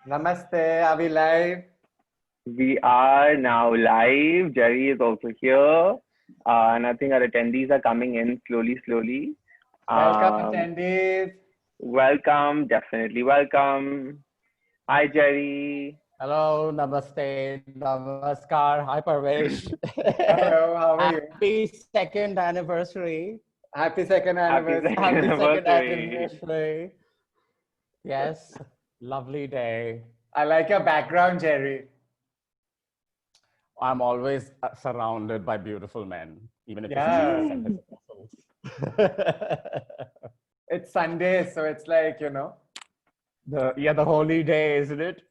Namaste, are we live? We are now live. Jerry is also here. And I think our attendees are coming in slowly. Welcome, attendees. Welcome, definitely welcome. Hi, Jerry. Hello, namaste, namaskar. Hi, Parmesh. Hello, how are you? Happy second anniversary. Happy second anniversary. Happy second anniversary. Yes, lovely day. I like your background, Jerry. I'm always surrounded by beautiful men, even if Yeah. it's It's Sunday, so it's like, you know. the holy day, isn't it?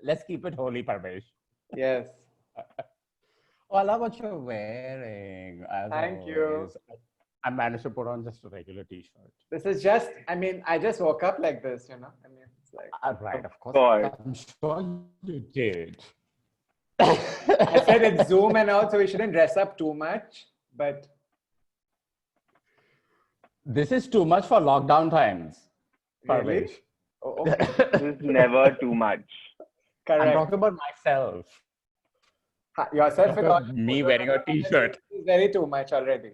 Let's keep it holy, Parmesh. Yes. Oh, I love what you're wearing. Thank you. I managed to put on just a regular t-shirt. This is just, I mean, I just woke up like this, you know. I mean, it's like. Right, of course. Sure. I'm sure you did. I said it's Zoom and all, so we shouldn't dress up too much, but. This is too much for lockdown times. Really? Parmesh. Oh, okay. This is never too much. Correct. I'm talking about myself. Yourself with all Me wearing a t-shirt. is very too much already.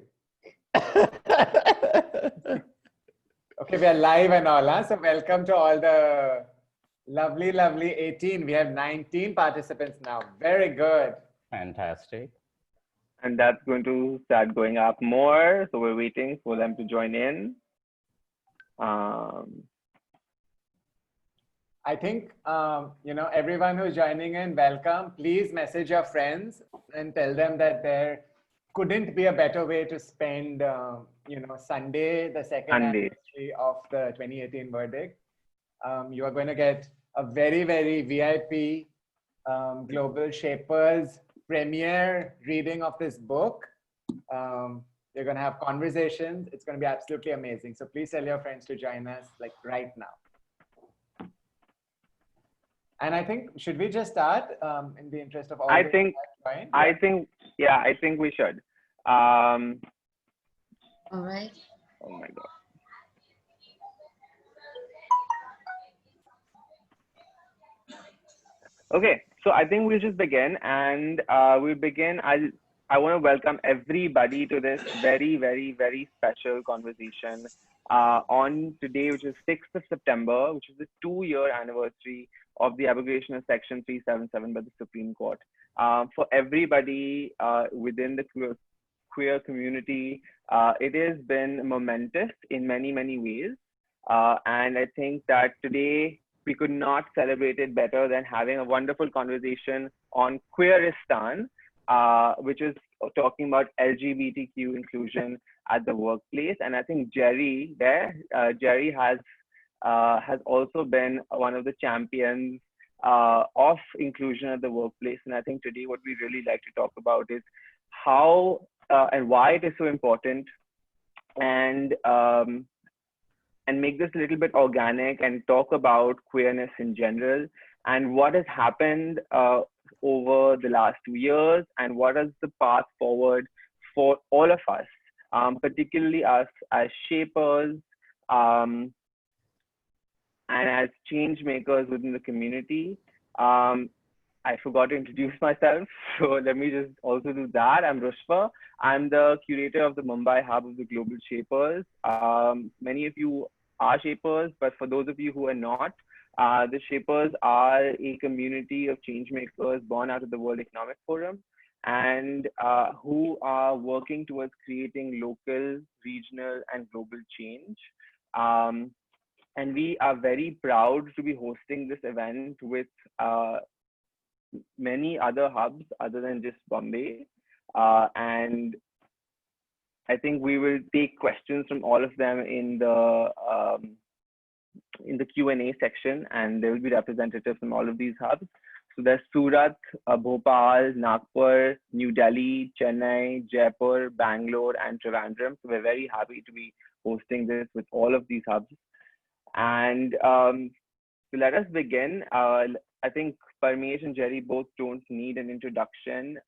Okay, we are live and all, huh? So welcome to all the lovely 18. We have 19 participants now. Very good. Fantastic. And that's going to start going up more. So we're waiting for them to join in. I think, you know, everyone who's joining in, welcome. Please message your friends and tell them that there couldn't be a better way to spend, you know, Sunday, the second anniversary of the 2018 verdict. You are going to get a very, very VIP Global Shapers premiere reading of this book. You're going to have conversations. It's going to be absolutely amazing. So please tell your friends to join us like right now. And I think, should we just start in the interest of all? I think we should. All right. Oh my God. Okay, so I think we'll just begin, and we'll begin. I want to welcome everybody to this very, very, very special conversation on today, which is 6th of September, which is the 2-year anniversary of the abrogation of Section 377 by the Supreme Court. For everybody within the queer community, it has been momentous in many, many ways. And I think that today we could not celebrate it better than having a wonderful conversation on Queeristan, which is talking about LGBTQ inclusion at the workplace. And I think Jerry has also been one of the champions of inclusion at the workplace. And I think today what we really like to talk about is how and why it is so important, and make this a little bit organic and talk about queerness in general and what has happened over the last 2 years and what is the path forward for all of us, particularly us as shapers, and as change makers within the community. I forgot to introduce myself, so let me just also do that. I'm Rushva. I'm the curator of the Mumbai hub of the Global Shapers. Many of you are shapers, but for those of you who are not, the Shapers are a community of change makers born out of the World Economic Forum, and who are working towards creating local, regional, and global change. And we are very proud to be hosting this event with many other hubs other than just Bombay. And I think we will take questions from all of them in the Q&A section, and there will be representatives from all of these hubs. So there's Surat, Bhopal, Nagpur, New Delhi, Chennai, Jaipur, Bangalore, and Trivandrum. So we're very happy to be hosting this with all of these hubs. And so let us begin. I think Parmesh and Jerry both don't need an introduction.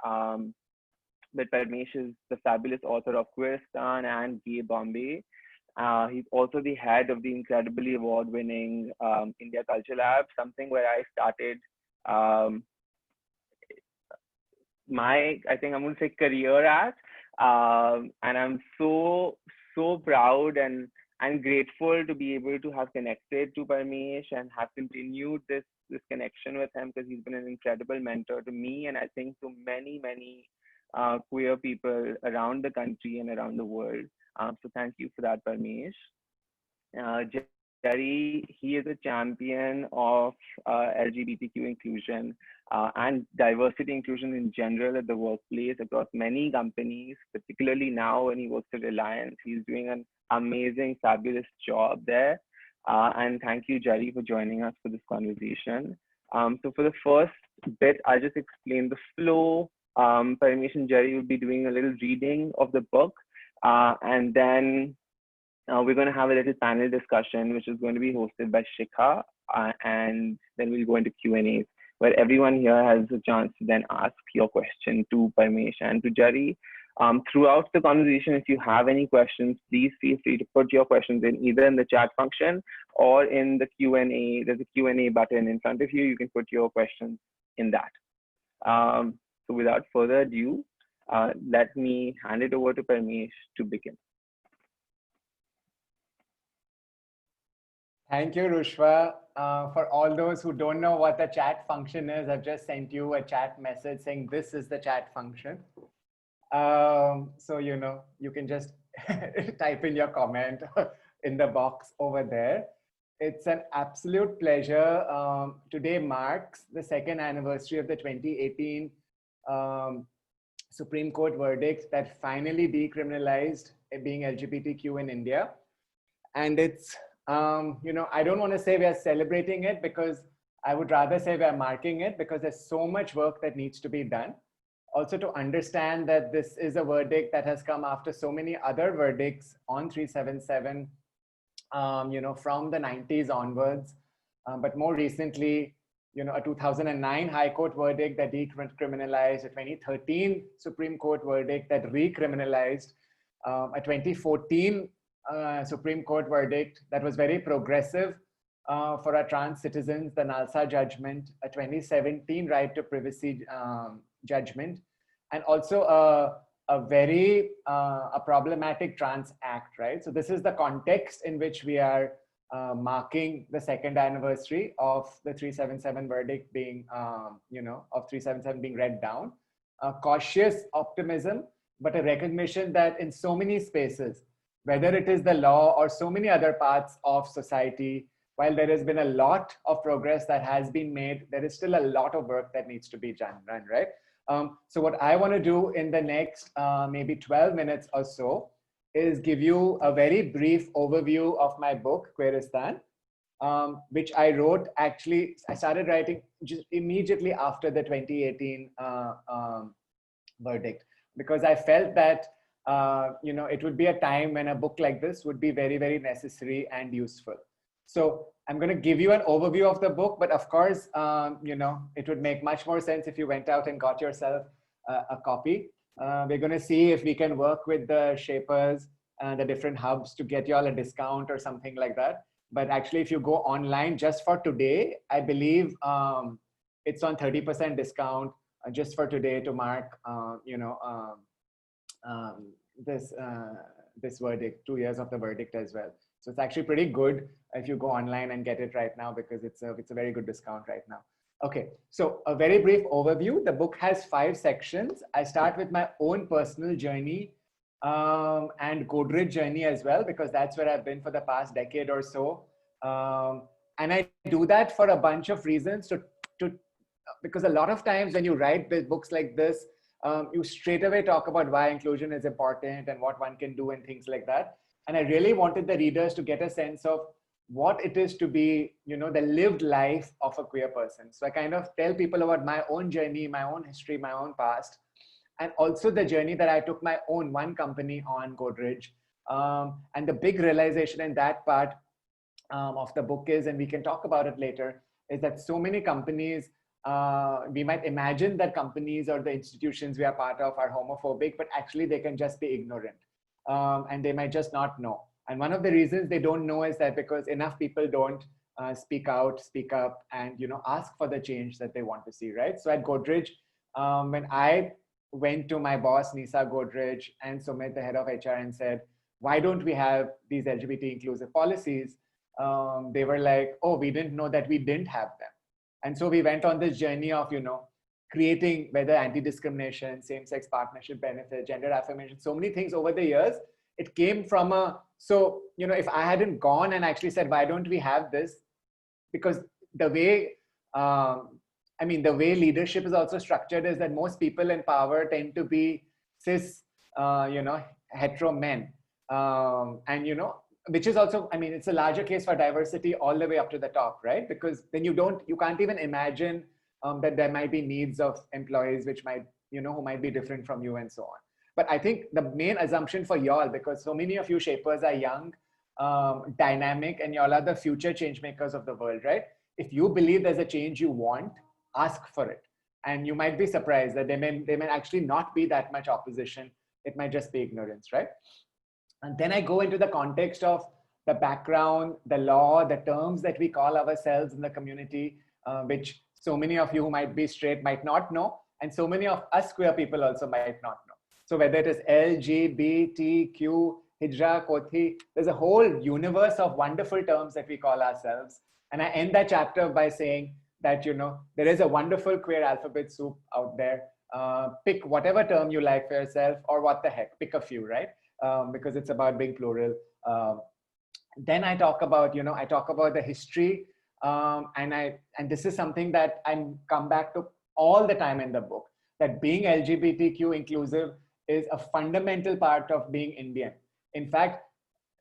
But Parmesh is the fabulous author of Queeristan and Gay Bombay. He's also the head of the incredibly award-winning India Culture Lab, something where I started I think I'm going to say career at. And I'm so proud and grateful to be able to have connected to Parmesh and have continued this connection with him, because he's been an incredible mentor to me, and I think to many queer people around the country and around the world. So thank you for that, Parmesh. Jerry, he is a champion of LGBTQ inclusion and diversity inclusion in general at the workplace across many companies, particularly now when he works at Reliance. He's doing an amazing, fabulous job there. And thank you, Jerry, for joining us for this conversation. So for the first bit, I'll just explain the flow. Parmesh and Jerry will be doing a little reading of the book, and then we're going to have a little panel discussion, which is going to be hosted by Shikha, and then we'll go into Q&As, where everyone here has a chance to then ask your question to Parmesh and to Jerry. Throughout the conversation, if you have any questions, please feel free to put your questions in either in the chat function or in the Q&A. There's a Q&A button in front of you. You can put your questions in that. So without further ado, let me hand it over to Parmesh to begin. Thank you, Rushwa. For all those who don't know what the chat function is, I've just sent you a chat message saying this is the chat function. So, you know, you can just type in your comment in the box over there. It's an absolute pleasure. Today marks the second anniversary of the 2018 Supreme Court verdict that finally decriminalized being LGBTQ in India. And it's, you know, I don't want to say we are celebrating it, because I would rather say we are marking it, because there's so much work that needs to be done. Also to understand that this is a verdict that has come after so many other verdicts on 377, you know, from the 90s onwards. But more recently, you know, a 2009 High Court verdict that decriminalized, a 2013 Supreme Court verdict that recriminalized, a 2014 Supreme Court verdict that was very progressive for our trans citizens, the Nalsa judgment, a 2017 right to privacy judgment, and also a very problematic trans act, right? So this is the context in which we are marking the second anniversary of the 377 verdict being, you know, of 377 being read down. Cautious optimism, but a recognition that in so many spaces, whether it is the law or so many other parts of society, while there has been a lot of progress that has been made, there is still a lot of work that needs to be done, right? So what I want to do in the next maybe 12 minutes or so is give you a very brief overview of my book, Queeristan, which I wrote, actually, I started writing just immediately after the 2018 verdict, because I felt that you know, it would be a time when a book like this would be very, very necessary and useful. So I'm going to give you an overview of the book, but of course, you know, it would make much more sense if you went out and got yourself a copy. We're going to see if we can work with the shapers and the different hubs to get you all a discount or something like that. But actually, if you go online just for today, I believe it's on 30% discount just for today to mark, you know, this verdict, 2 years of the verdict as well. So it's actually pretty good if you go online and get it right now, because it's a very good discount right now. Okay, so a very brief overview. The book has 5 sections. I start with my own personal journey and Godrej journey as well, because that's where I've been for the past decade or so. And I do that for a bunch of reasons, because a lot of times when you write books like this, you straight away talk about why inclusion is important and what one can do and things like that. And I really wanted the readers to get a sense of what it is to be, you know, the lived life of a queer person. So I kind of tell people about my own journey, my own history, my own past, and also the journey that I took my own one company on, Godrej. And the big realization in that part of the book is, and we can talk about it later, is that so many companies, we might imagine that companies or the institutions we are part of are homophobic, but actually they can just be ignorant, and they might just not know. And one of the reasons they don't know is that because enough people don't speak out, speak up, and ask for the change that they want to see, right? So at Godrej, when I went to my boss Nisa Godrej and Sumit, the head of HR, and said, why don't we have these LGBT inclusive policies? They were like, oh, we didn't know that we didn't have them. And so we went on this journey of, creating whether anti-discrimination, same-sex partnership benefit, gender affirmation, so many things over the years. It came from if I hadn't gone and actually said, why don't we have this? Because the way, the way leadership is also structured is that most people in power tend to be cis, hetero men. Which is also, it's a larger case for diversity all the way up to the top, right? Because then you can't even imagine that there might be needs of employees which might, who might be different from you and so on. But I think the main assumption for y'all, because so many of you shapers are young, dynamic, and y'all are the future change makers of the world, right? If you believe there's a change you want, ask for it. And you might be surprised that there may actually not be that much opposition. It might just be ignorance, right? And then I go into the context of the background, the law, the terms that we call ourselves in the community, which so many of you who might be straight might not know. And so many of us queer people also might not know. So whether it is LGBTQ, Hijra, Kothi, there's a whole universe of wonderful terms that we call ourselves. And I end that chapter by saying that, there is a wonderful queer alphabet soup out there. Pick whatever term you like for yourself, or what the heck, pick a few, right? Because it's about being plural. Then I talk about, the history, and this is something that I come back to all the time in the book, that being LGBTQ inclusive is a fundamental part of being Indian. In fact,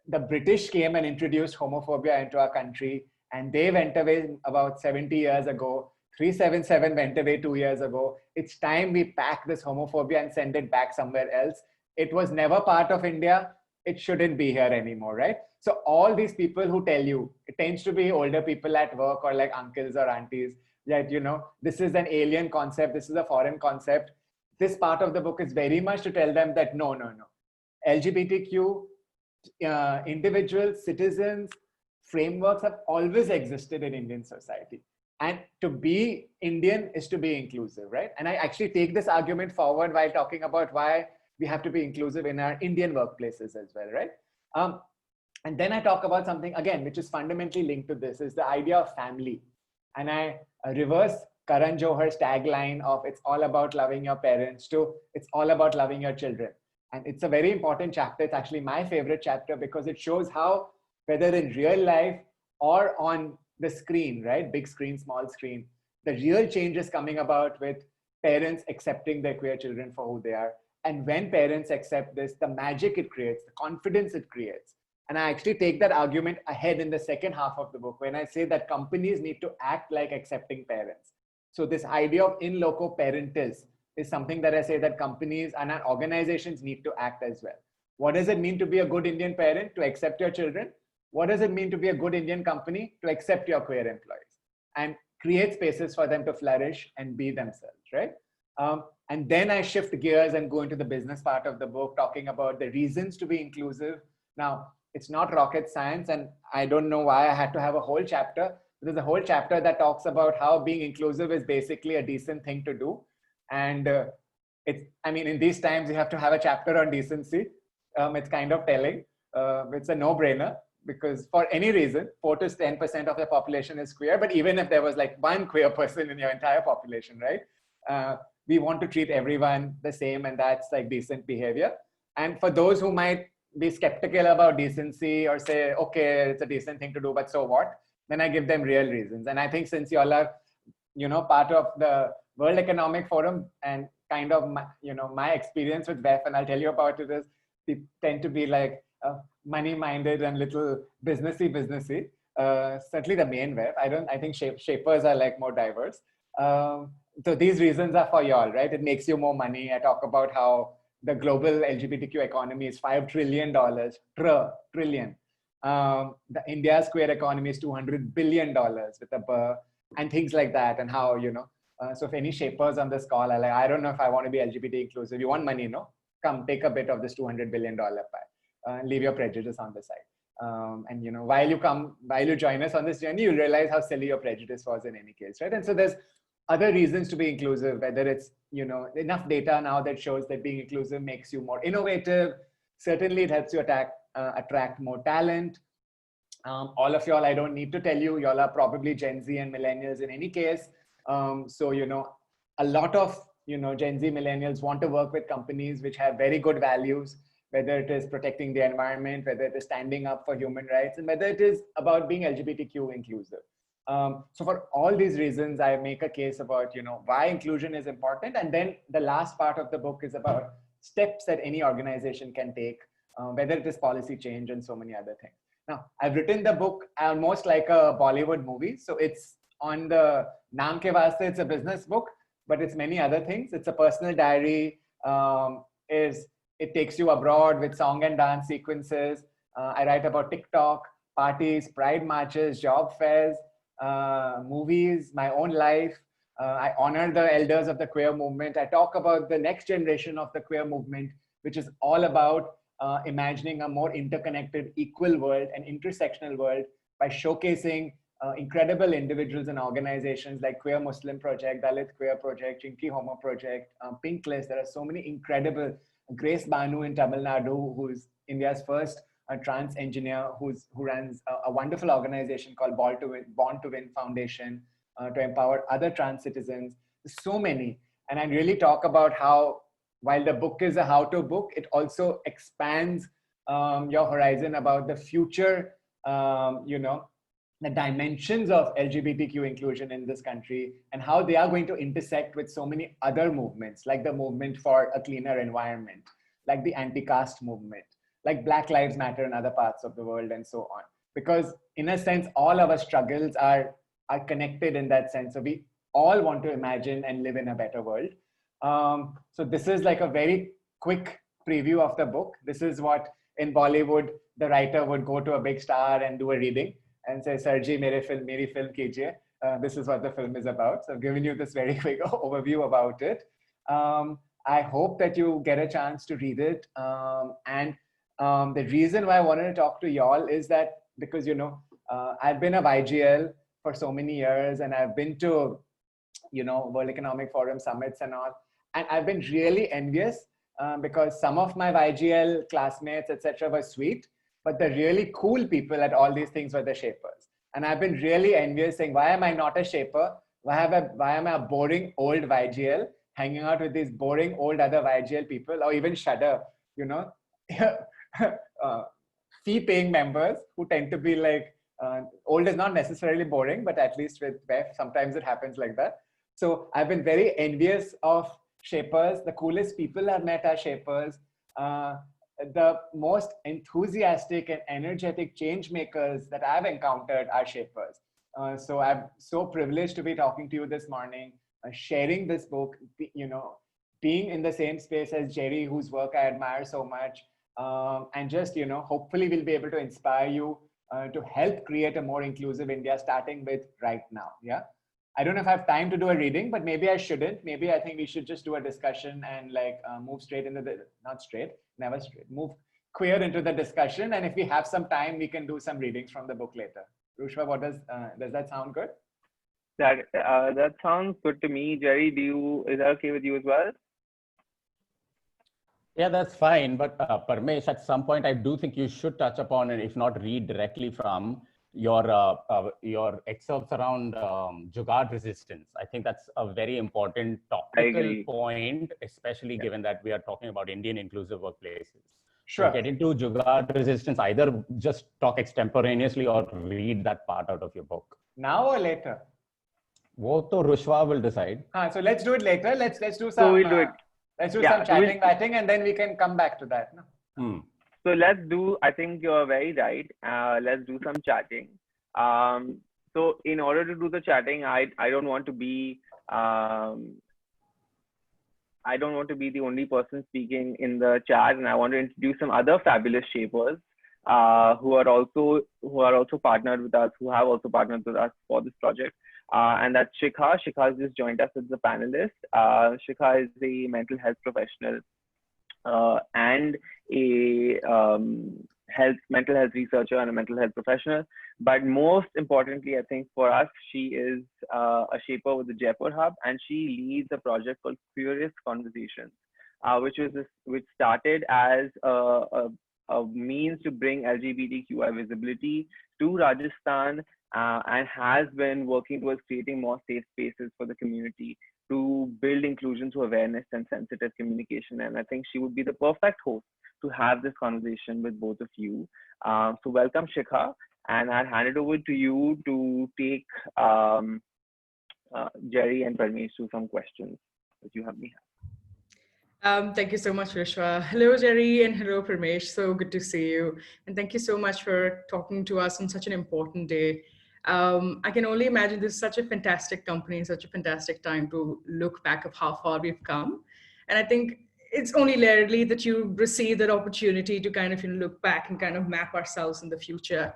the British came and introduced homophobia into our country, and they went away about 70 years ago. 377 went away 2 years ago. It's time we pack this homophobia and send it back somewhere else. It was never part of India. It shouldn't be here anymore, right? So all these people who tell you, it tends to be older people at work or like uncles or aunties, that, this is an alien concept, this is a foreign concept. This part of the book is very much to tell them that no. LGBTQ individuals, citizens, frameworks have always existed in Indian society. And to be Indian is to be inclusive, right? And I actually take this argument forward while talking about why we have to be inclusive in our Indian workplaces as well, right? And then I talk about something, again, which is fundamentally linked to this, is the idea of family. And I reverse Karan Johar's tagline of it's all about loving your parents to it's all about loving your children. And it's a very important chapter. It's actually my favorite chapter because it shows how, whether in real life or on the screen, right? Big screen, small screen, the real change is coming about with parents accepting their queer children for who they are. And when parents accept this, the magic it creates, the confidence it creates. And I actually take that argument ahead in the second half of the book when I say that companies need to act like accepting parents. So this idea of in loco parentis is something that I say that companies and our organizations need to act as well. What does it mean to be a good Indian parent? To accept your children. What does it mean to be a good Indian company? To accept your queer employees and create spaces for them to flourish and be themselves, right? And then I shift gears and go into the business part of the book, talking about the reasons to be inclusive. Now, it's not rocket science, and I don't know why I had to have a whole chapter. There's a whole chapter that talks about how being inclusive is basically a decent thing to do. And in these times, you have to have a chapter on decency. It's kind of telling. It's a no-brainer because for any reason, 4 to 10% of the population is queer. But even if there was like one queer person in your entire population, right? We want to treat everyone the same, and that's like decent behavior. And for those who might be skeptical about decency or say, okay, it's a decent thing to do, but so what? Then I give them real reasons. And I think since you all are, part of the World Economic Forum and kind of, my experience with WEF, and I'll tell you about it, is they tend to be like money-minded and little businessy. Certainly the main WEF. I think shapers are like more diverse. So these reasons are for y'all, right? It makes you more money. I talk about how the global LGBTQ economy is $5 trillion, trillion. The India's queer economy is $200 billion with a and things like that, and how, so if any shapers on this call are like, I don't know if I want to be LGBT inclusive, you want money, no? Come take a bit of this $200 billion pie, leave your prejudice on the side. And while you join us on this journey, you'll realize how silly your prejudice was in any case, right? And so there's other reasons to be inclusive, whether it's, enough data now that shows that being inclusive makes you more innovative. Certainly it helps you attract more talent. All of y'all, I don't need to tell you, y'all are probably Gen Z and millennials in any case. So, a lot of, Gen Z millennials want to work with companies which have very good values, whether it is protecting the environment, whether it is standing up for human rights, and whether it is about being LGBTQ inclusive. So for all these reasons, I make a case about, why inclusion is important. And then the last part of the book is about steps that any organization can take, whether it is policy change and so many other things. Now, I've written the book almost like a Bollywood movie. So it's on the Naam ke Vaste, it's a business book, but it's many other things. It's a personal diary. It takes you abroad with song and dance sequences. I write about TikTok, parties, pride marches, job fairs, movies, my own life. I honor the elders of the queer movement. I talk about the next generation of the queer movement, which is all about imagining a more interconnected, equal world, an intersectional world, by showcasing incredible individuals and organizations like Queer Muslim Project, Dalit Queer Project, Chinky Homo Project, Pink List. There are so many incredible. Grace Banu in Tamil Nadu, who's India's first trans engineer, who runs a wonderful organization called Born to Win Foundation to empower other trans citizens. So many. And I really talk about how, while the book is a how-to book, it also expands your horizon about the future, the dimensions of LGBTQ inclusion in this country and how they are going to intersect with so many other movements, like the movement for a cleaner environment, like the anti-caste movement, like Black Lives Matter in other parts of the world, and so on. Because in a sense, all our struggles are connected in that sense. So we all want to imagine and live in a better world. So this is like a very quick preview of the book. This is what in Bollywood, the writer would go to a big star and do a reading and say, Sir ji, meri film kijiye. This is what the film is about. So I've given you this very quick overview about it. I hope that you get a chance to read it. The reason why I wanted to talk to y'all is that because, I've been a YGL for so many years, and I've been to, World Economic Forum summits and all. And I've been really envious because some of my YGL classmates, etc., were sweet, but the really cool people at all these things were the shapers. And I've been really envious, saying, why am I not a shaper? Why am I a boring old YGL hanging out with these boring old other YGL people, or even Shudder, fee-paying members who tend to be like, old is not necessarily boring, but at least with WEF, sometimes it happens like that. So I've been very envious of shapers. The coolest people I've met are shapers. The most enthusiastic and energetic change makers that I've encountered are shapers. So I'm so privileged to be talking to you this morning, sharing this book, being in the same space as Jerry, whose work I admire so much. And just, hopefully we'll be able to inspire you to help create a more inclusive India, starting with right now. Yeah. I don't know if I have time to do a reading, but maybe I shouldn't. Maybe I think we should just do a discussion and move straight into move queer into the discussion. And if we have some time, we can do some readings from the book later. Rushwa, what does that sound good? That sounds good to me. Jerry, is that okay with you as well? Yeah, that's fine. But Parmesh, at some point, I do think you should touch upon, and if not read directly from, your excerpts around Jugaad resistance. I think that's a very important topical point, especially given that we are talking about Indian inclusive workplaces. Sure. So get into Jugaad resistance, either just talk extemporaneously or read that part out of your book. Now or later? Wo to Rushwa will decide. So let's do it later. Let's do some. So we'll do it. Let's do some chatting, and then we can come back to that. No? So let's do, I think you're very right. Let's do some chatting. So in order to do the chatting, I don't want to be the only person speaking in the chat, and I want to introduce some other fabulous shapers who are also partnered with us, who have also partnered with us for this project. and that's Shikha. Shikha has just joined us as a panelist. Shikha is a mental health professional and a mental health researcher and a mental health professional. But most importantly, I think for us, she is a shaper with the Jaipur Hub, and she leads a project called Queeristan Conversations, which started as a means to bring LGBTQI visibility to Rajasthan, and has been working towards creating more safe spaces for the community to build inclusion through awareness and sensitive communication. And I think she would be the perfect host to have this conversation with both of you. So welcome, Shikha, and I'll hand it over to you to take Jerry and Parmesh through some questions that you have me have. Thank you so much, Vishwa. Hello, Jerry, and hello, Parmesh. So good to see you. And thank you so much for talking to us on such an important day. I can only imagine this is such a fantastic company, such a fantastic time to look back of how far we've come. And I think it's only rarely that you receive that opportunity to kind of look back and kind of map ourselves in the future.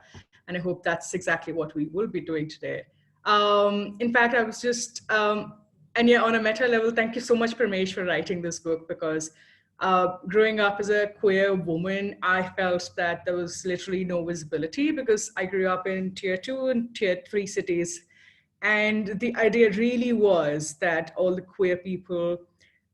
And I hope that's exactly what we will be doing today. In fact, I was just, and yeah, on a meta level, thank you so much, Parmesh, for writing this book, because growing up as a queer woman, I felt that there was literally no visibility because I grew up in tier 2 and tier 3 cities. And the idea really was that all the queer people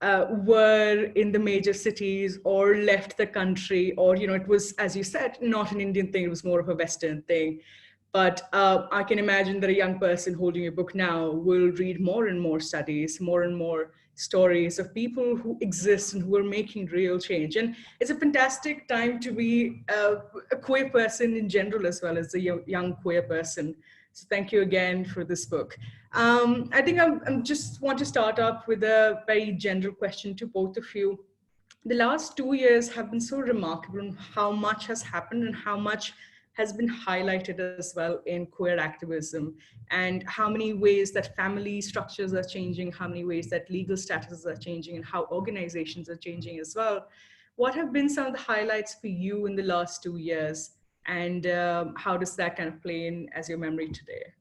were in the major cities or left the country, or, it was, as you said, not an Indian thing, it was more of a Western thing. But I can imagine that a young person holding a book now will read more and more studies, more and more stories of people who exist and who are making real change. And it's a fantastic time to be a queer person in general, as well as a young queer person. So thank you again for this book. I think I'm just want to start up with a very general question to both of you. The last 2 years have been so remarkable in how much has happened and how much has been highlighted as well in queer activism, and how many ways that family structures are changing, how many ways that legal statuses are changing, and how organizations are changing as well. What have been some of the highlights for you in the last 2 years, and how does that kind of play in as your memory today?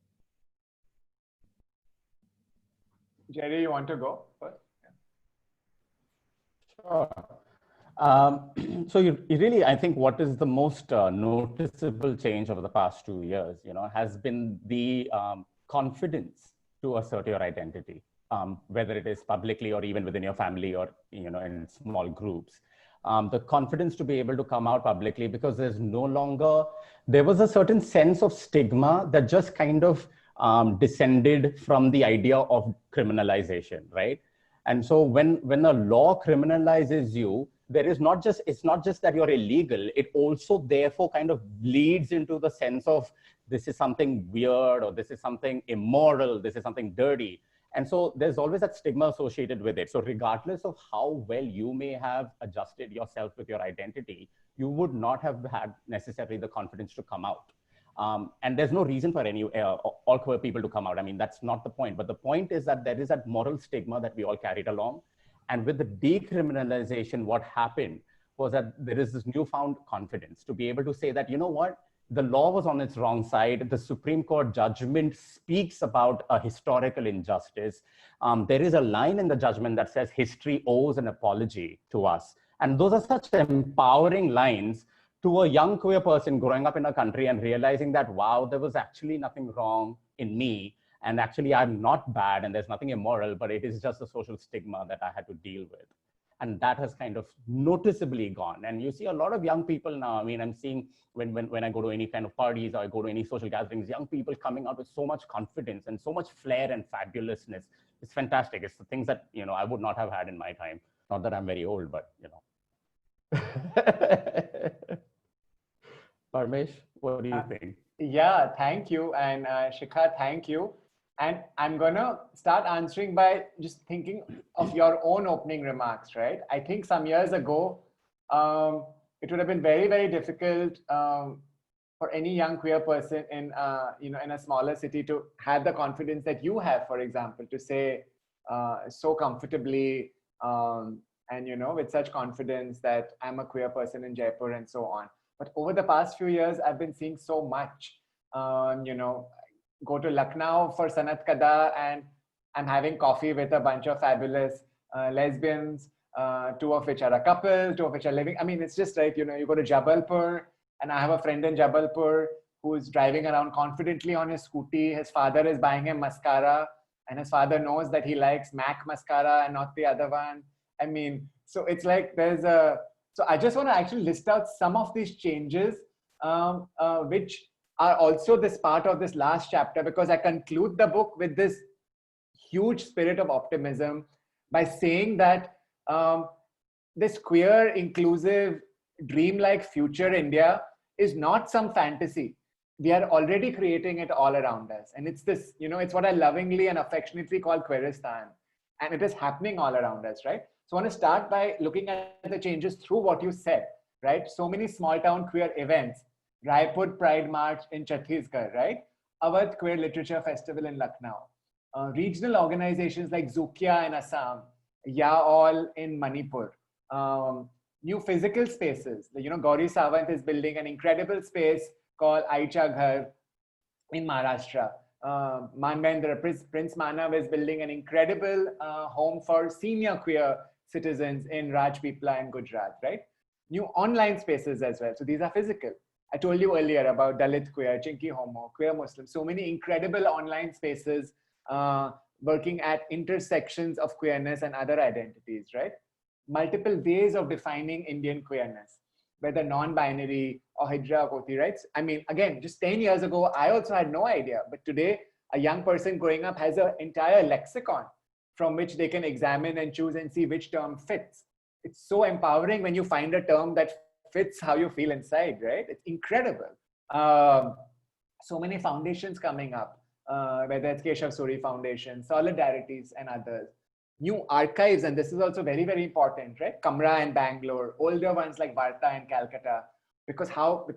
Jerry, you want to go first? Sure. So you really, I think what is the most noticeable change over the past 2 years, has been the confidence to assert your identity, whether it is publicly or even within your family or, in small groups. The confidence to be able to come out publicly, because there was a certain sense of stigma that just kind of descended from the idea of criminalization, right? And so when a law criminalizes you, it's not just that you're illegal, it also therefore kind of bleeds into the sense of this is something weird, or this is something immoral, this is something dirty. And so there's always that stigma associated with it. So regardless of how well you may have adjusted yourself with your identity, you would not have had necessarily the confidence to come out. And there's no reason for all queer people to come out. I mean, that's not the point. But the point is that there is that moral stigma that we all carried along. And with the decriminalization, what happened was that there is this newfound confidence to be able to say that, you know what, the law was on its wrong side. The Supreme Court judgment speaks about a historical injustice. There is a line in the judgment that says history owes an apology to us. And those are such empowering lines to a young queer person growing up in a country and realizing that, wow, there was actually nothing wrong in me. And actually, I'm not bad and there's nothing immoral, but it is just a social stigma that I had to deal with. And that has kind of noticeably gone. And you see a lot of young people now. I mean, I'm seeing when I go to any kind of parties or I go to any social gatherings, young people coming out with so much confidence and so much flair and fabulousness. It's fantastic. It's the things that, I would not have had in my time. Not that I'm very old, but, Parmesh, what do you think? Yeah, thank you. And Shikha, thank you. And I'm going to start answering by just thinking of your own opening remarks, right? I think some years ago, it would have been very, very difficult for any young queer person in, in a smaller city to have the confidence that you have, for example, to say so comfortably and, with such confidence that I'm a queer person in Jaipur and so on. But over the past few years, I've been seeing so much, go to Lucknow for Sanat Kada and I'm having coffee with a bunch of fabulous lesbians, two of which are a couple, two of which are living. I mean, it's just right, you know, you go to Jabalpur, and I have a friend in Jabalpur who's driving around confidently on his scooty. His father is buying him mascara, and his father knows that he likes MAC mascara and not the other one. I mean, so it's like so I just want to actually list out some of these changes, which are also this part of this last chapter, because I conclude the book with this huge spirit of optimism by saying that this queer, inclusive, dreamlike future India is not some fantasy. We are already creating it all around us. And it's this, you know, it's what I lovingly and affectionately call Queeristan. And it is happening all around us, right? So I want to start by looking at the changes through what you said, right? So many small town queer events, Raipur Pride March in Chhattisgarh, right? Awadh Queer Literature Festival in Lucknow. Regional organizations like Zukia in Assam, Yaol in Manipur. New physical spaces. You know, Gauri Sawant is building an incredible space called Aicha Ghar in Maharashtra. Manvendra, Prince Manav is building an incredible home for senior queer citizens in Rajpipla in Gujarat, right? New online spaces as well. So these are physical. I told you earlier about Dalit queer, Chinky homo, queer Muslim. So many incredible online spaces working at intersections of queerness and other identities, right? Multiple ways of defining Indian queerness, whether non-binary or hijra or koti, right? I mean, again, just 10 years ago, I also had no idea. But today, a young person growing up has an entire lexicon from which they can examine and choose and see which term fits. It's so empowering when you find a term that fits how you feel inside, right? It's incredible. So many foundations coming up, whether it's Keshav Suri Foundation, Solidarities and others. New archives, and this is also very, very important, right? Kamra and Bangalore, older ones like Varta and Calcutta, because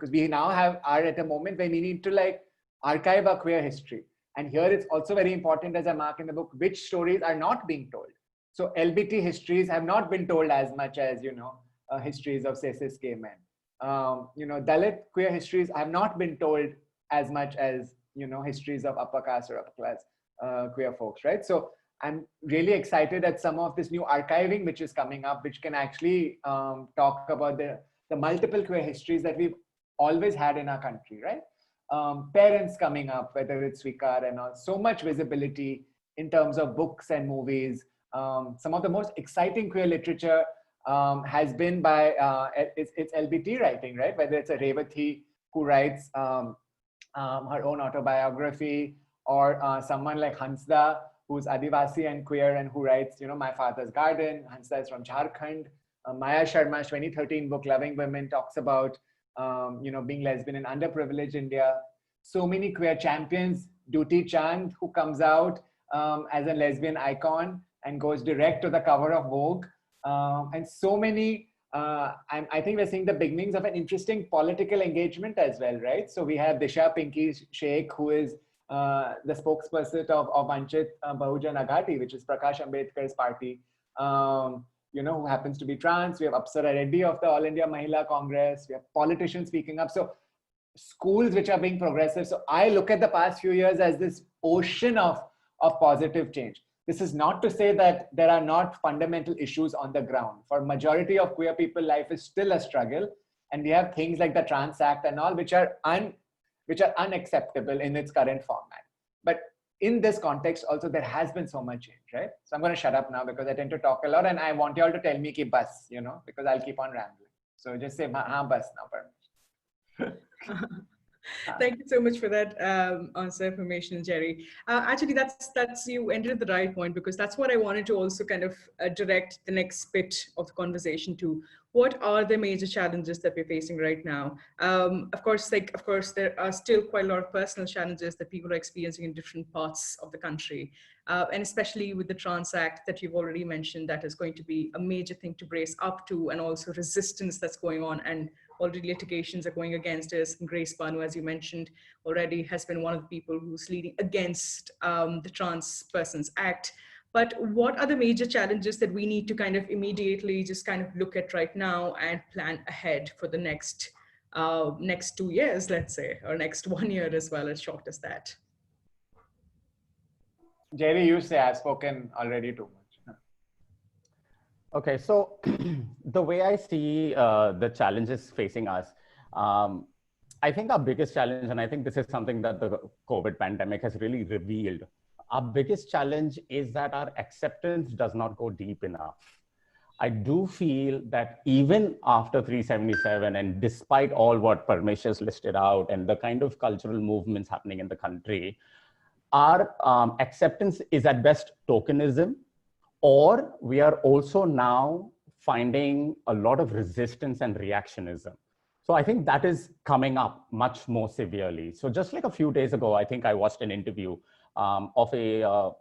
we now are at a moment where we need to like archive our queer history. And here it's also very important, as I mark in the book, which stories are not being told. So LBT histories have not been told as much as, you know, histories of cis gay men. You know, Dalit queer histories have not been told as much as, you know, histories of upper caste or upper class queer folks, right? So I'm really excited at some of this new archiving which is coming up, which can actually talk about the multiple queer histories that we've always had in our country, right? Parents coming up, whether it's Svikar and all, so much visibility in terms of books and movies. Some of the most exciting queer literature has been by, it's LBT writing, right? Whether it's a Revathi who writes her own autobiography, or someone like Hansda, who's Adivasi and queer and who writes, you know, My Father's Garden. Hansda is from Jharkhand. Maya Sharma's 2013 book, Loving Women, talks about, you know, being lesbian in underprivileged India. So many queer champions. Duti Chand, who comes out as a lesbian icon and goes direct to the cover of Vogue. And so many, I think we're seeing the beginnings of an interesting political engagement as well, right? So we have Disha Pinky Sheikh, who is the spokesperson of Vanchit Bahujan Aghati, which is Prakash Ambedkar's party, you know, who happens to be trans. We have Apsara Reddy of the All India Mahila Congress. We have politicians speaking up. So schools which are being progressive. So I look at the past few years as this ocean of positive change. This is not to say that there are not fundamental issues on the ground. For majority of queer people, life is still a struggle. And we have things like the Trans Act and all, which are unacceptable in its current format. But in this context, also, there has been so much change, right? So I'm going to shut up now because I tend to talk a lot and I want you all to tell me ki bus, you know, because I'll keep on rambling. So just say, haan bus now, Parmesh. Thank you so much for that answer, information, Jerry. Actually, that's you ended at the right point, because that's what I wanted to also kind of direct the next bit of the conversation to. What are the major challenges that we're facing right now? Of course, there are still quite a lot of personal challenges that people are experiencing in different parts of the country. And especially with the Trans Act that you've already mentioned, that is going to be a major thing to brace up to, and also resistance that's going on, and already litigations are going against us. And Grace Banu, as you mentioned already, has been one of the people who's leading against the Trans Persons Act. But what are the major challenges that we need to kind of immediately just kind of look at right now and plan ahead for the next 2 years, let's say, or next 1 year as well, as short as that? Jerry, you say I've spoken already too much. Okay, so the way I see the challenges facing us, I think our biggest challenge, and I think this is something that the COVID pandemic has really revealed, our biggest challenge is that our acceptance does not go deep enough. I do feel that even after 377, and despite all what Parmesh has listed out and the kind of cultural movements happening in the country, our acceptance is at best tokenism, or we are also now finding a lot of resistance and reactionism. So I think that is coming up much more severely. So just like a few days ago, I think I watched an interview of a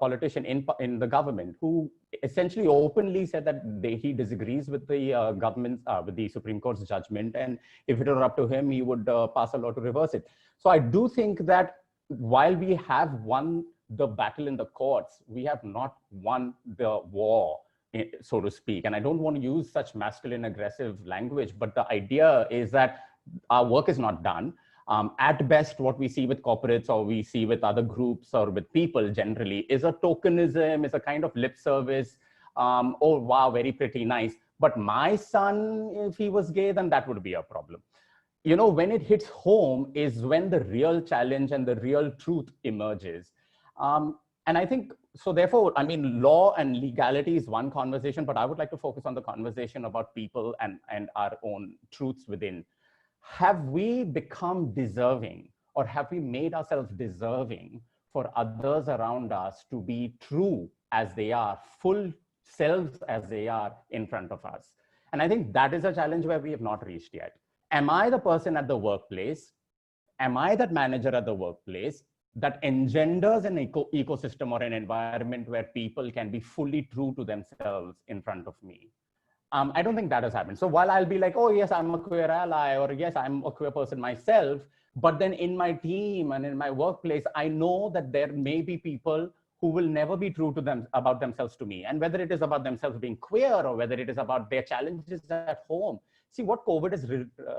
politician in the government who essentially openly said that he disagrees with the government, with the Supreme Court's judgment. And if it were up to him, he would pass a law to reverse it. So I do think that while we have won the battle in the courts, we have not won the war, so to speak. And I don't want to use such masculine aggressive language, but the idea is that our work is not done. At best, what we see with corporates or we see with other groups or with people generally is a tokenism, is a kind of lip service. Oh, wow, very pretty, nice. But my son, if he was gay, then that would be a problem. You know, when it hits home is when the real challenge and the real truth emerges. And I think, so therefore, I mean, law and legality is one conversation, but I would like to focus on the conversation about people and our own truths within. Have we become deserving, or have we made ourselves deserving for others around us to be true as they are, full selves as they are in front of us? And I think that is a challenge where we have not reached yet. Am I the person at the workplace? Am I that manager at the workplace that engenders an ecosystem or an environment where people can be fully true to themselves in front of me? I don't think that has happened. So while I'll be like, oh, yes, I'm a queer ally, or yes, I'm a queer person myself, but then in my team and in my workplace, I know that there may be people who will never be true to them about themselves to me. And whether it is about themselves being queer or whether it is about their challenges at home. See, what COVID has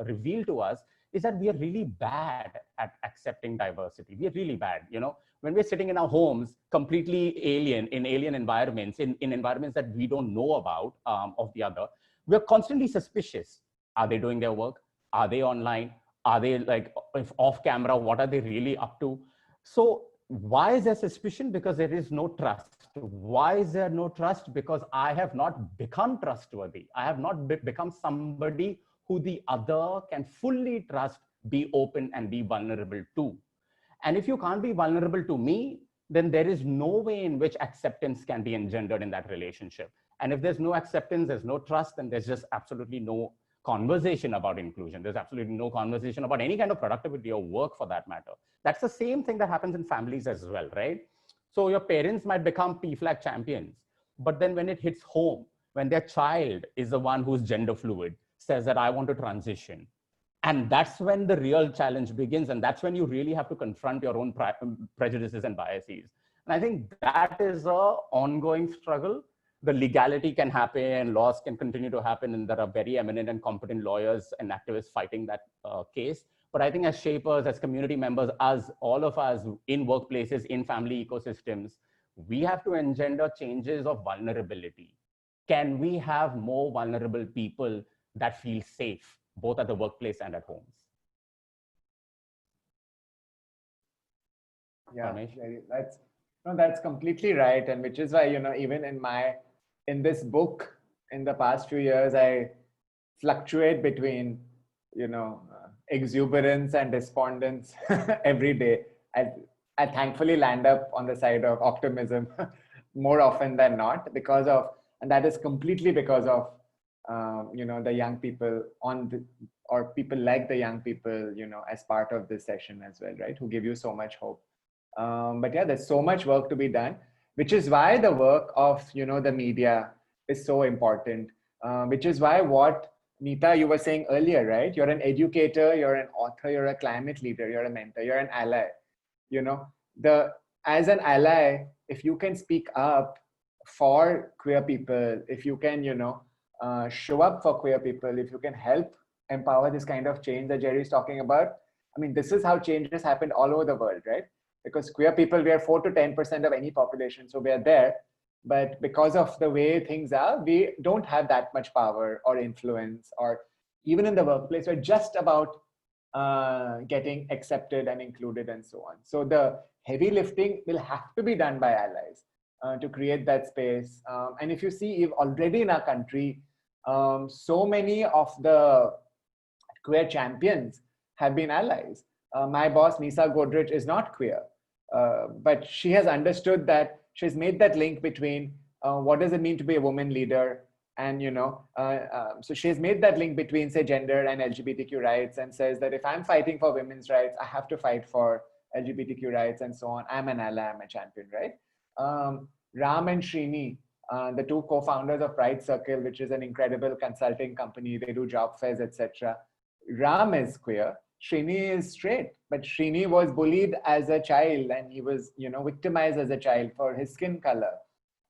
revealed to us is that we are really bad at accepting diversity. We are really bad, you know, when we're sitting in our homes, completely alien, in alien environments, in environments that we don't know about of the other, we're constantly suspicious. Are they doing their work? Are they online? Are they like, if off camera, what are they really up to? So why is there suspicion? Because there is no trust. Why is there no trust? Because I have not become trustworthy. I have not become somebody who the other can fully trust, be open and be vulnerable to. And if you can't be vulnerable to me, then there is no way in which acceptance can be engendered in that relationship. And if there's no acceptance, there's no trust, then there's just absolutely no conversation about inclusion. There's absolutely no conversation about any kind of productivity or work for that matter. That's the same thing that happens in families as well, right? So your parents might become PFLAG champions, but then when it hits home, when their child is the one who's gender fluid, says that I want to transition, and that's when the real challenge begins. And that's when you really have to confront your own prejudices and biases. And I think that is an ongoing struggle. The legality can happen, laws can continue to happen, and there are very eminent and competent lawyers and activists fighting that case. But I think as shapers, as community members, as all of us in workplaces, in family ecosystems, we have to engender changes of vulnerability. Can we have more vulnerable people that feel safe, both at the workplace and at homes? Yeah, that's completely right. And which is why, you know, even in this book, in the past few years, I fluctuate between, you know, exuberance and despondence every day. I thankfully land up on the side of optimism more often than not, and that is completely because of, you know, the young people or people like the young people, you know, as part of this session as well, right? Who give you so much hope. But yeah, there's so much work to be done, which is why the work of, you know, the media is so important, which is why what Neeta, you were saying earlier, right? You're an educator, you're an author, you're a climate leader, you're a mentor, you're an ally. You know, as an ally, if you can speak up for queer people, if you can, you know, show up for queer people, if you can help empower this kind of change that Jerry's talking about, I mean, this is how changes happened all over the world, right? because queer people, we are 4 to 10% of any population. So we are there. But because of the way things are, we don't have that much power or influence, or even in the workplace, we're just about getting accepted and included and so on. So the heavy lifting will have to be done by allies to create that space. And if you see, already in our country, so many of the queer champions have been allies. My boss, Nisa Godrej, is not queer, but she has understood that, she's made that link between what does it mean to be a woman leader, and so she's made that link between, say, gender and LGBTQ rights, and says that if I'm fighting for women's rights, I have to fight for LGBTQ rights and so on. I'm an ally, I'm a champion, right? Ram and Srini, the two co-founders of Pride Circle, which is an incredible consulting company. They do job fairs, etc. Ram is queer, Srini is straight, but Srini was bullied as a child, and he was, victimized as a child for his skin color.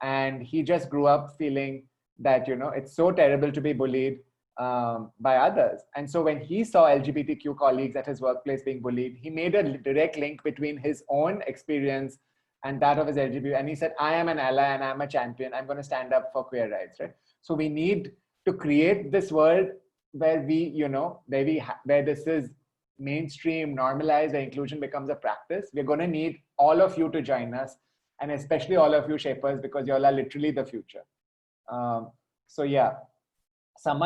And he just grew up feeling that, it's so terrible to be bullied by others. And so when he saw LGBTQ colleagues at his workplace being bullied, he made a direct link between his own experience and that of his LGBT. And he said, I am an ally and I'm a champion. I'm going to stand up for queer rights, right? So we need to create this world where where this is mainstream, normalized, where inclusion becomes a practice. We're going to need all of you to join us, and especially all of you shapers, because you all are literally the future. So yeah,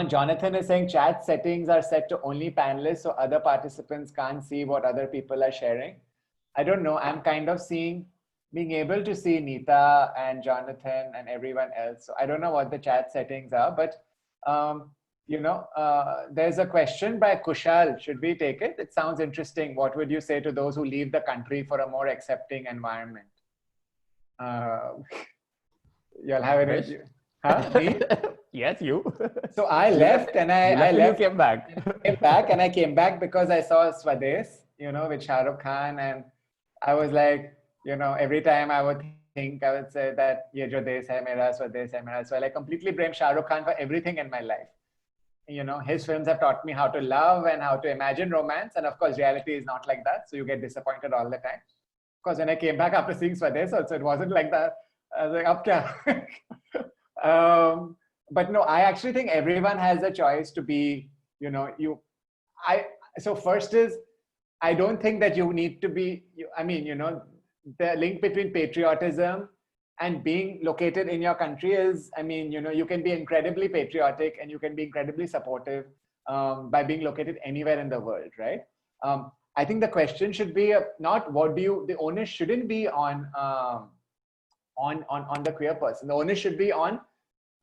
Jonathan is saying chat settings are set to only panelists, so other participants can't see what other people are sharing. I don't know. I'm kind of being able to see Neeta and Jonathan and everyone else. So I don't know what the chat settings are, but there's a question by Kushal. Should we take it? It sounds interesting. What would you say to those who leave the country for a more accepting environment? You'll have it. Huh? Me? Yes, you. So I left and I left. You came back. I came back because I saw Swades, with Shah Rukh Khan, and I was like, every time I would say that ye jo desh hai mera, Swades hai mera. So I completely blame Shah Rukh Khan for everything in my life. His films have taught me how to love and how to imagine romance, and of course reality is not like that, so you get disappointed all the time. Because when I came back after seeing Swades also, it wasn't like that. I was like, ab kya? But no, I actually think everyone has a choice to be, so first is, I don't think that you need to be, the link between patriotism and being located in your country is, you can be incredibly patriotic and you can be incredibly supportive by being located anywhere in the world, right? I think the question should be not the onus shouldn't be on the queer person. The onus should be on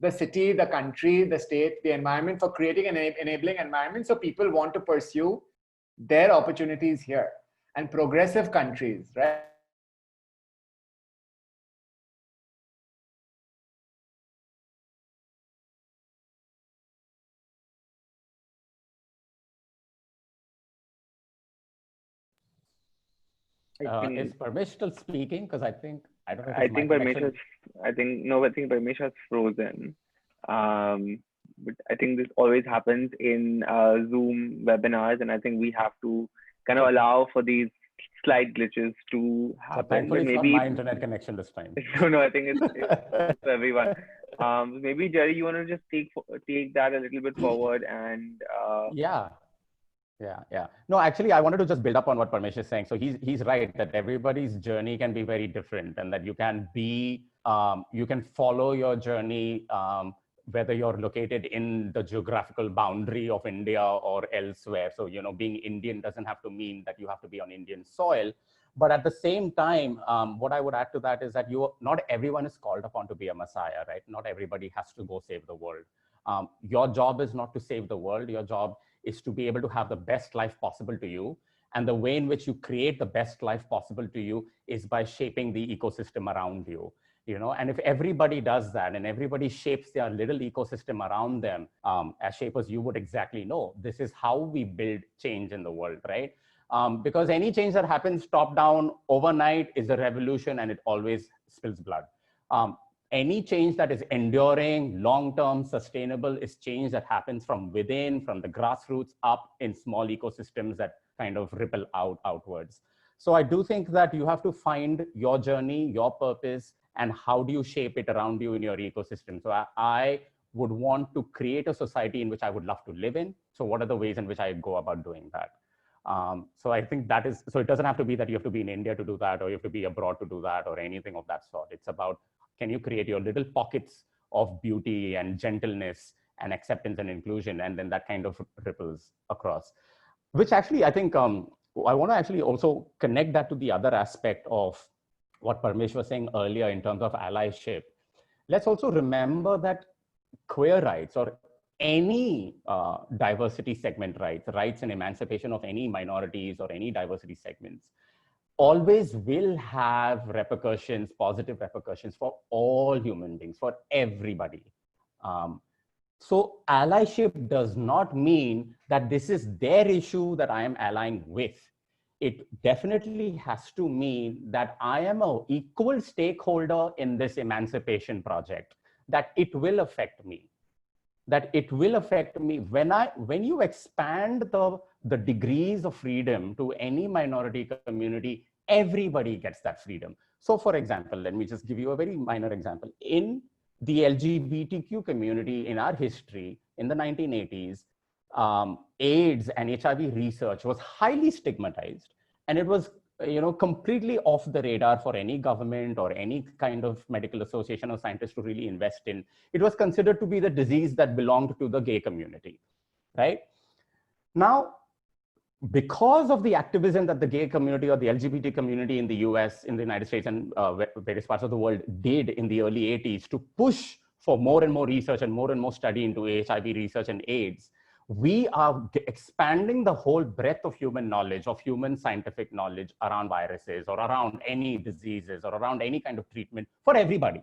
the city, the country, the state, the environment, for creating an enabling environment so people want to pursue their opportunities here. And progressive countries, right? Is Parmesh still speaking? Because I think Parmesh has frozen. But I think this always happens in Zoom webinars, and I think we have to kind of allow for these slight glitches to happen. So thankfully, it's not my internet connection this time. No, I think it's for everyone. Maybe Jerry, you want to just take that a little bit forward and Yeah. No, actually, I wanted to just build up on what Parmesh is saying. So he's right that everybody's journey can be very different, and that you can follow your journey whether you're located in the geographical boundary of India or elsewhere. So, being Indian doesn't have to mean that you have to be on Indian soil. But at the same time, what I would add to that is that not everyone is called upon to be a messiah, right? Not everybody has to go save the world. Your job is not to save the world. Your job is to be able to have the best life possible to you. And the way in which you create the best life possible to you is by shaping the ecosystem around you. And if everybody does that and everybody shapes their little ecosystem around them, as shapers, you would exactly know this is how we build change in the world, right? Because any change that happens top down overnight is a revolution, and it always spills blood. Any change that is enduring, long-term, sustainable is change that happens from within, from the grassroots up in small ecosystems that kind of ripple outwards. So I do think that you have to find your journey, your purpose, and how do you shape it around you in your ecosystem. So I would want to create a society in which I would love to live in. So what are the ways in which I go about doing that? So I think that is, so it doesn't have to be that you have to be in India to do that, or you have to be abroad to do that, or anything of that sort. It's about, can you create your little pockets of beauty and gentleness and acceptance and inclusion, and then that kind of ripples across. Which actually, I think, I want to actually also connect that to the other aspect of what Parmesh was saying earlier in terms of allyship. Let's also remember that queer rights, or any diversity segment rights and emancipation of any minorities or any diversity segments, always will have repercussions, positive repercussions for all human beings, for everybody. So allyship does not mean that this is their issue that I am allying with. It definitely has to mean that I am an equal stakeholder in this emancipation project, that it will affect me. That it will affect me when you expand the degrees of freedom to any minority community, everybody gets that freedom. So for example, let me just give you a very minor example. In the LGBTQ community, in our history, in the 1980s, AIDS and HIV research was highly stigmatized, and it was completely off the radar for any government or any kind of medical association or scientist to really invest in. It was considered to be the disease that belonged to the gay community, right? Now, because of the activism that the gay community or the LGBT community in the US, in the United States, and various parts of the world did in the early 80s to push for more and more research and more study into HIV research and AIDS, we are expanding the whole breadth of human knowledge, of human scientific knowledge around viruses or around any diseases or around any kind of treatment for everybody.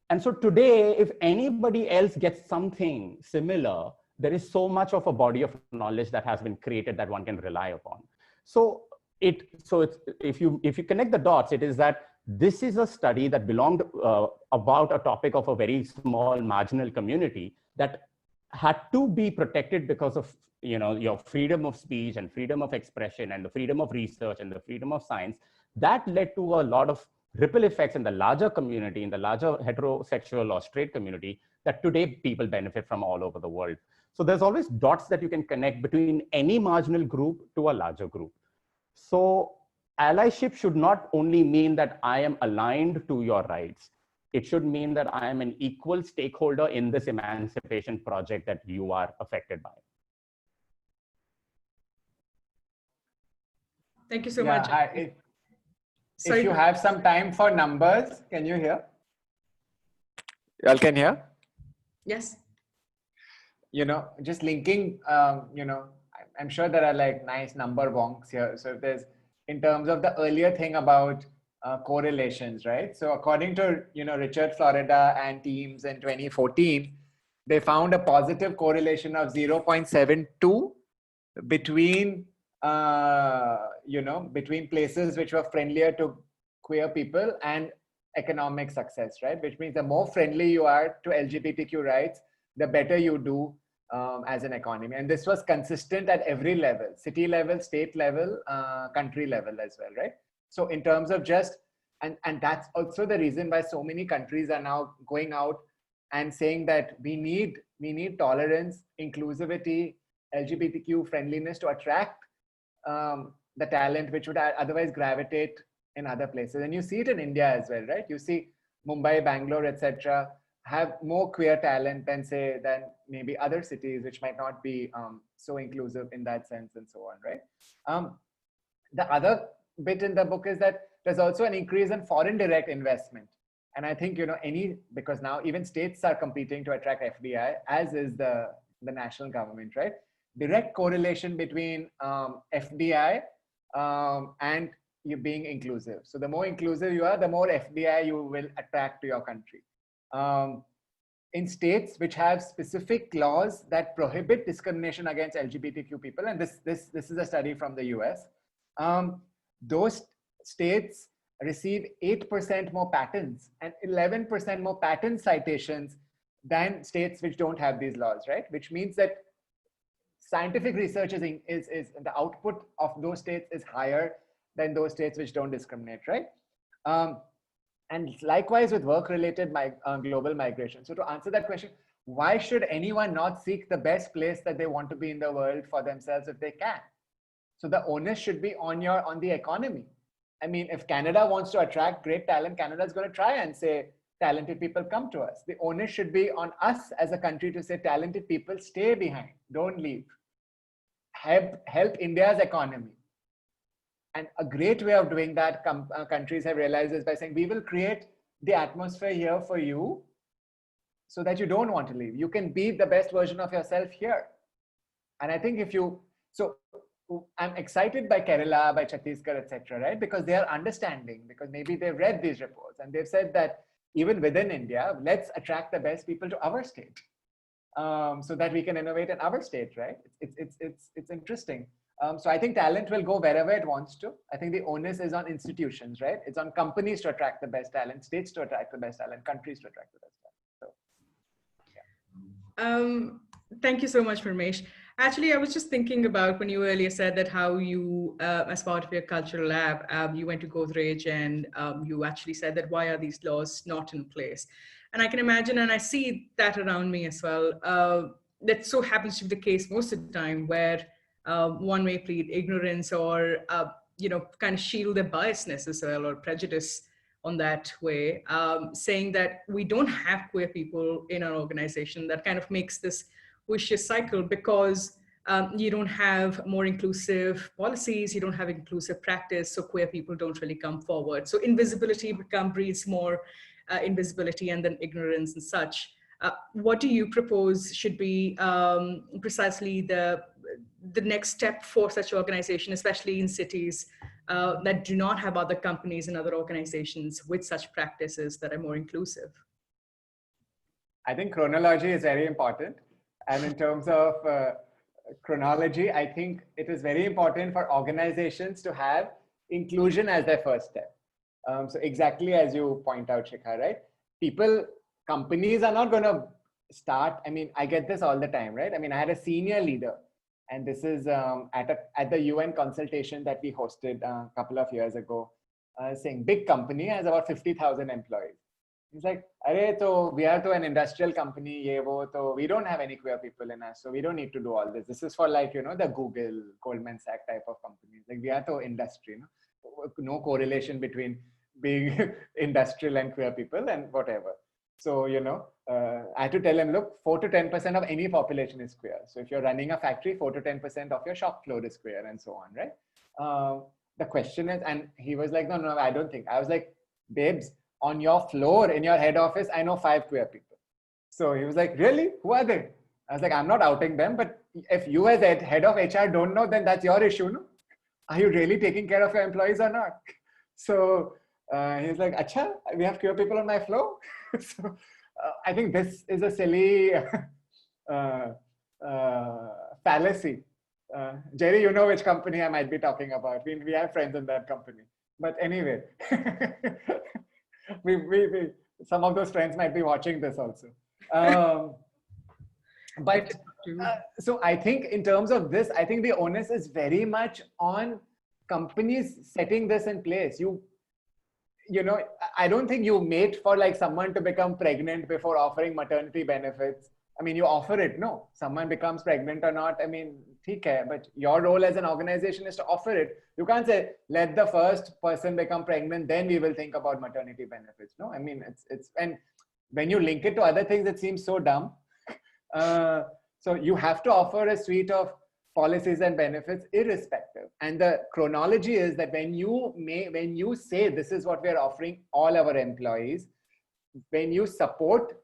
And so today, if anybody else gets something similar, there is so much of a body of knowledge that has been created that one can rely upon. So if you connect the dots, it is that this is a study that belonged about a topic of a very small marginal community that had to be protected because of your freedom of speech and freedom of expression and the freedom of research and the freedom of science. That led to a lot of ripple effects in the larger community, in the larger heterosexual or straight community, that today people benefit from all over the world. So there's always dots that you can connect between any marginal group to a larger group. So allyship should not only mean that I am aligned to your rights. It should mean that I am an equal stakeholder in this emancipation project that you are affected by. Thank you so much. If you have some time for numbers, can you hear? Y'all can hear? Yes. Just linking, I'm sure there are like nice number wonks here. So if there's, in terms of the earlier thing about correlations, right? So according to, Richard Florida and teams in 2014, they found a positive correlation of 0.72 between, between places which were friendlier to queer people and economic success, right? Which means the more friendly you are to LGBTQ rights, the better you do as an economy. And this was consistent at every level, city level, state level, country level as well, right? So in terms of just, and that's also the reason why so many countries are now going out and saying that we need tolerance, inclusivity, LGBTQ friendliness to attract the talent which would otherwise gravitate in other places. And you see it in India as well, right? You see Mumbai, Bangalore, etc. have more queer talent than maybe other cities which might not be so inclusive in that sense, and so on, right? The other bit in the book is that there's also an increase in foreign direct investment. And I think, because now even states are competing to attract FDI, as is the national government, right? Direct correlation between FDI and you being inclusive. So the more inclusive you are, the more FDI you will attract to your country. In states which have specific laws that prohibit discrimination against LGBTQ people, and this is a study from the US, those states receive 8% more patents and 11% more patent citations than states which don't have these laws, right? Which means that scientific research is the output of those states is higher than those states which don't discriminate, right? And likewise with work-related global migration. So to answer that question, why should anyone not seek the best place that they want to be in the world for themselves if they can? So the onus should be on the economy. I mean, if Canada wants to attract great talent, Canada is going to try and say, talented people come to us. The onus should be on us as a country to say, talented people stay behind, don't leave. Help India's economy. And a great way of doing that, countries have realized, is by saying, we will create the atmosphere here for you so that you don't want to leave. You can be the best version of yourself here. And I think so I'm excited by Kerala, by Chhattisgarh, etc., right? Because they are understanding, because maybe they've read these reports and they've said that even within India, let's attract the best people to our state so that we can innovate in our state, right? It's interesting. So I think talent will go wherever it wants to. I think the onus is on institutions, right? It's on companies to attract the best talent, states to attract the best talent, countries to attract the best talent. So, yeah. Thank you so much, Parmesh. Actually, I was just thinking about when you earlier said that how you, as part of your cultural lab, you went to Godrej and you actually said that why are these laws not in place? And I can imagine, and I see that around me as well, that so happens to be the case most of the time where one may plead ignorance or, kind of shield their biasness as well or prejudice on that way, saying that we don't have queer people in our organization. That kind of makes this vicious cycle because you don't have more inclusive policies, you don't have inclusive practice, so queer people don't really come forward. So invisibility breeds more invisibility and then ignorance and such. What do you propose should be precisely the next step for such organization, especially in cities that do not have other companies and other organizations with such practices that are more inclusive? I think chronology is very important. And in terms of chronology, I think it is very important for organizations to have inclusion as their first step. So exactly as you point out, Shikha, right? Companies are not going to start. I mean, I get this all the time, right? I mean, I had a senior leader, and this is at the UN consultation that we hosted a couple of years ago, saying big company has about 50,000 employees. He's like, so we are to an industrial company, so we don't have any queer people in us, so we don't need to do all this. This is for like, the Google, Goldman Sachs type of companies. Like we are to industry, no correlation between being industrial and queer people and whatever. So, I had to tell him, look, 4 to 10% of any population is queer. So if you're running a factory, 4 to 10% of your shop floor is queer and so on, right? The question is, and he was like, no, I don't think. I was like, babes, on your floor in your head office, I know 5 queer people. So he was like, really? Who are they? I was like, I'm not outing them, but if you as head of HR don't know, then that's your issue, no? Are you really taking care of your employees or not? So he's like, acha, we have queer people on my floor? So I think this is a silly fallacy. Jerry, you know which company I might be talking about. We have friends in that company. But anyway, some of those friends might be watching this also. So I think in terms of this, I think the onus is very much on companies setting this in place. I don't think you mate for like someone to become pregnant before offering maternity benefits. I mean, you offer it, no. Someone becomes pregnant or not, I mean, theek hai, but your role as an organization is to offer it. You can't say, let the first person become pregnant, then we will think about maternity benefits. No, I mean, and when you link it to other things, it seems so dumb. So you have to offer a suite of policies and benefits irrespective. And the chronology is that when you say this is what we are offering all our employees, when you support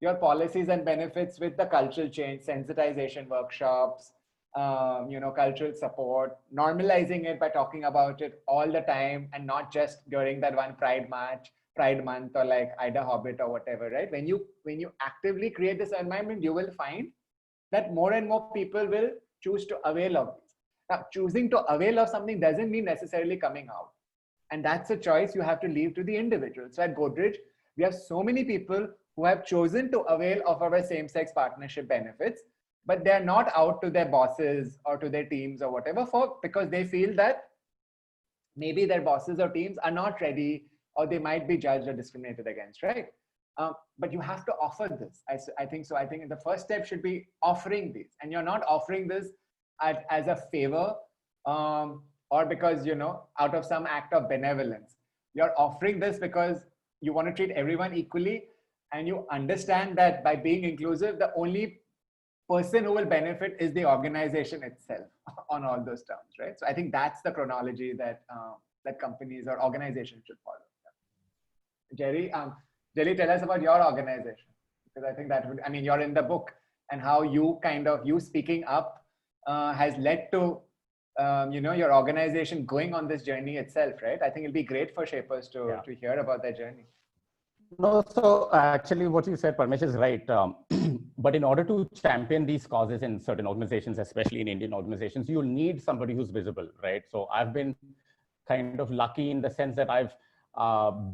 your policies and benefits with the cultural change, sensitization workshops, cultural support, normalizing it by talking about it all the time and not just during that one Pride month or like Ida Hobbit or whatever, right? When you actively create this environment, you will find that more and more people will choose to avail of this. Now, choosing to avail of something doesn't mean necessarily coming out. And that's a choice you have to leave to the individual. So at Godrej, we have so many people who have chosen to avail of our same-sex partnership benefits, but they're not out to their bosses or to their teams or whatever because they feel that maybe their bosses or teams are not ready, or they might be judged or discriminated against, right? But you have to offer this. I think so. I think the first step should be offering these, and you're not offering this as a favor or because, you know, out of some act of benevolence. You're offering this because you want to treat everyone equally, and you understand that by being inclusive, the only person who will benefit is the organization itself on all those terms, right? So I think that's the chronology that that companies or organizations should follow. Jerry, tell us about your organization, because I think that would, I mean, you're in the book, and how you you speaking up has led to, you know, your organization going on this journey itself, right? I think it'll be great for shapers to hear about their journey. No, so actually what you said, Parmesh, is right. But in order to champion these causes in certain organizations, especially in Indian organizations, you'll need somebody who's visible, right? So I've been kind of lucky in the sense that I've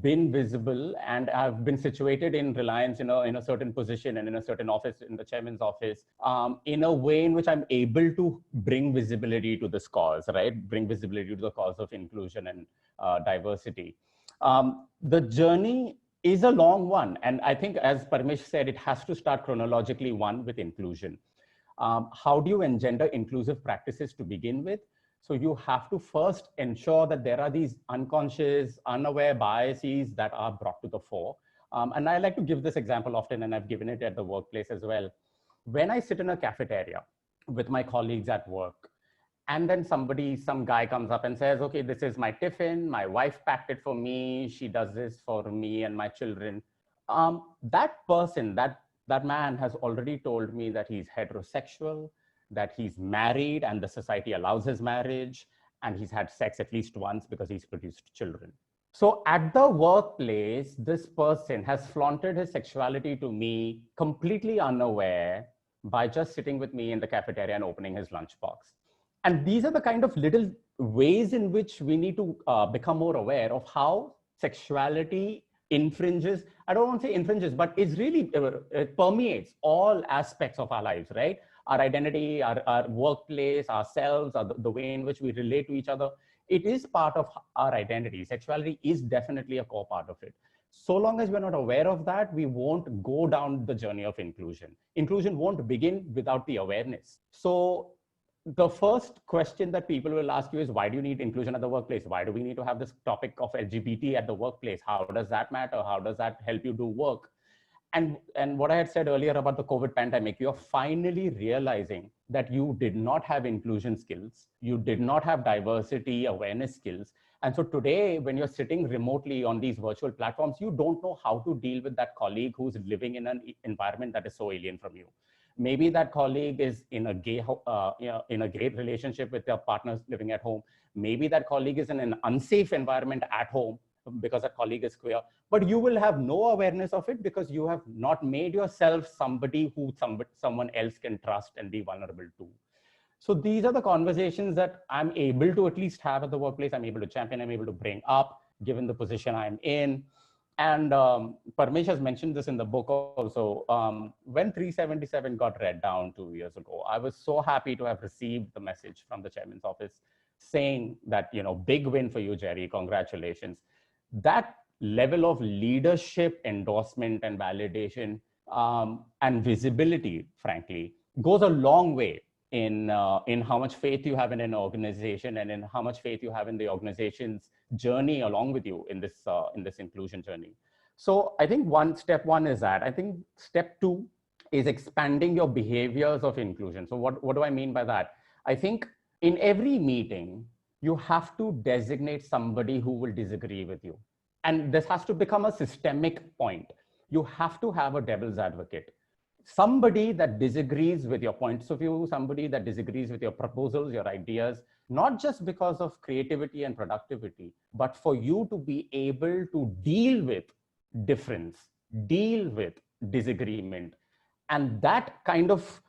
been visible, and I've been situated in Reliance in a certain position and in a certain office, in the chairman's office, in a way in which I'm able to bring visibility to this cause, right? Bring visibility to the cause of inclusion and diversity. The journey is a long one. And I think, as Parmesh said, it has to start chronologically, one, with inclusion. How do you engender inclusive practices to begin with? So you have to first ensure that there are these unconscious, unaware biases that are brought to the fore. And I like to give this example often, and I've given it at the workplace as well. When I sit in a cafeteria with my colleagues at work, and then some guy comes up and says, okay, this is my tiffin, my wife packed it for me, she does this for me and my children. That person, that man has already told me that he's heterosexual, that he's married and the society allows his marriage, and he's had sex at least once because he's produced children. So at the workplace, this person has flaunted his sexuality to me completely unaware by just sitting with me in the cafeteria and opening his lunchbox. And these are the kind of little ways in which we need to become more aware of how sexuality infringes. I don't want to say infringes, but it's really, it permeates all aspects of our lives, right? Our identity, our workplace, ourselves, the way in which we relate to each other. It is part of our identity. Sexuality is definitely a core part of it. So long as we're not aware of that, we won't go down the journey of inclusion. Inclusion won't begin without the awareness. So the first question that people will ask you is, why do you need inclusion at the workplace? Why do we need to have this topic of LGBT at the workplace? How does that matter? How does that help you do work? And what I had said earlier about the COVID pandemic, you're finally realizing that you did not have inclusion skills. You did not have diversity awareness skills. And so today, when you're sitting remotely on these virtual platforms, you don't know how to deal with that colleague who's living in an environment that is so alien from you. Maybe that colleague is in a gay relationship with their partners living at home. Maybe that colleague is in an unsafe environment at home because that colleague is queer. But you will have no awareness of it because you have not made yourself somebody who someone else can trust and be vulnerable to. So these are the conversations that I'm able to at least have at the workplace. I'm able to champion, I'm able to bring up, given the position I'm in. And Parmesh has mentioned this in the book also. When 377 got read down 2 years ago, I was so happy to have received the message from the chairman's office saying that, you know, big win for you, Jerry, congratulations. That level of leadership, endorsement and validation and visibility, frankly, goes a long way in how much faith you have in an organization and in how much faith you have in the organization's journey along with you in this inclusion journey. So I think step one is that. I think step two is expanding your behaviors of inclusion. So what do I mean by that? I think in every meeting, you have to designate somebody who will disagree with you. And this has to become a systemic point. You have to have a devil's advocate. Somebody that disagrees with your points of view, somebody that disagrees with your proposals, your ideas, not just because of creativity and productivity, but for you to be able to deal with difference, deal with disagreement. And that kind of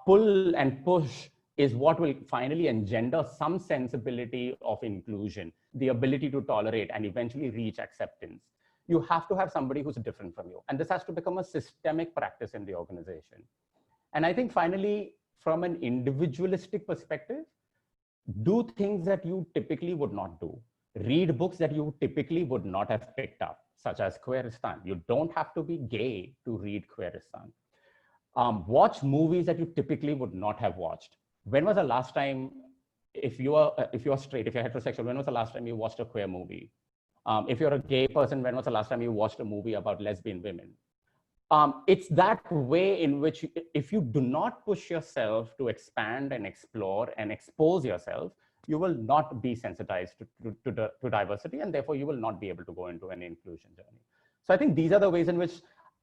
pull and push is what will finally engender some sensibility of inclusion, the ability to tolerate and eventually reach acceptance. You have to have somebody who's different from you. And this has to become a systemic practice in the organization. And I think finally, from an individualistic perspective, do things that you typically would not do. read books that you typically would not have picked up, such as Queeristan. You don't have to be gay to read Queeristan. Watch movies that you typically would not have watched. When was the last time, if you are straight, if you're heterosexual, when was the last time you watched a queer movie? If you're a gay person, when was the last time you watched a movie about lesbian women? It's that way in which, if you do not push yourself to expand and explore and expose yourself, you will not be sensitized to diversity, and therefore you will not be able to go into an inclusion journey. So I think these are the ways in which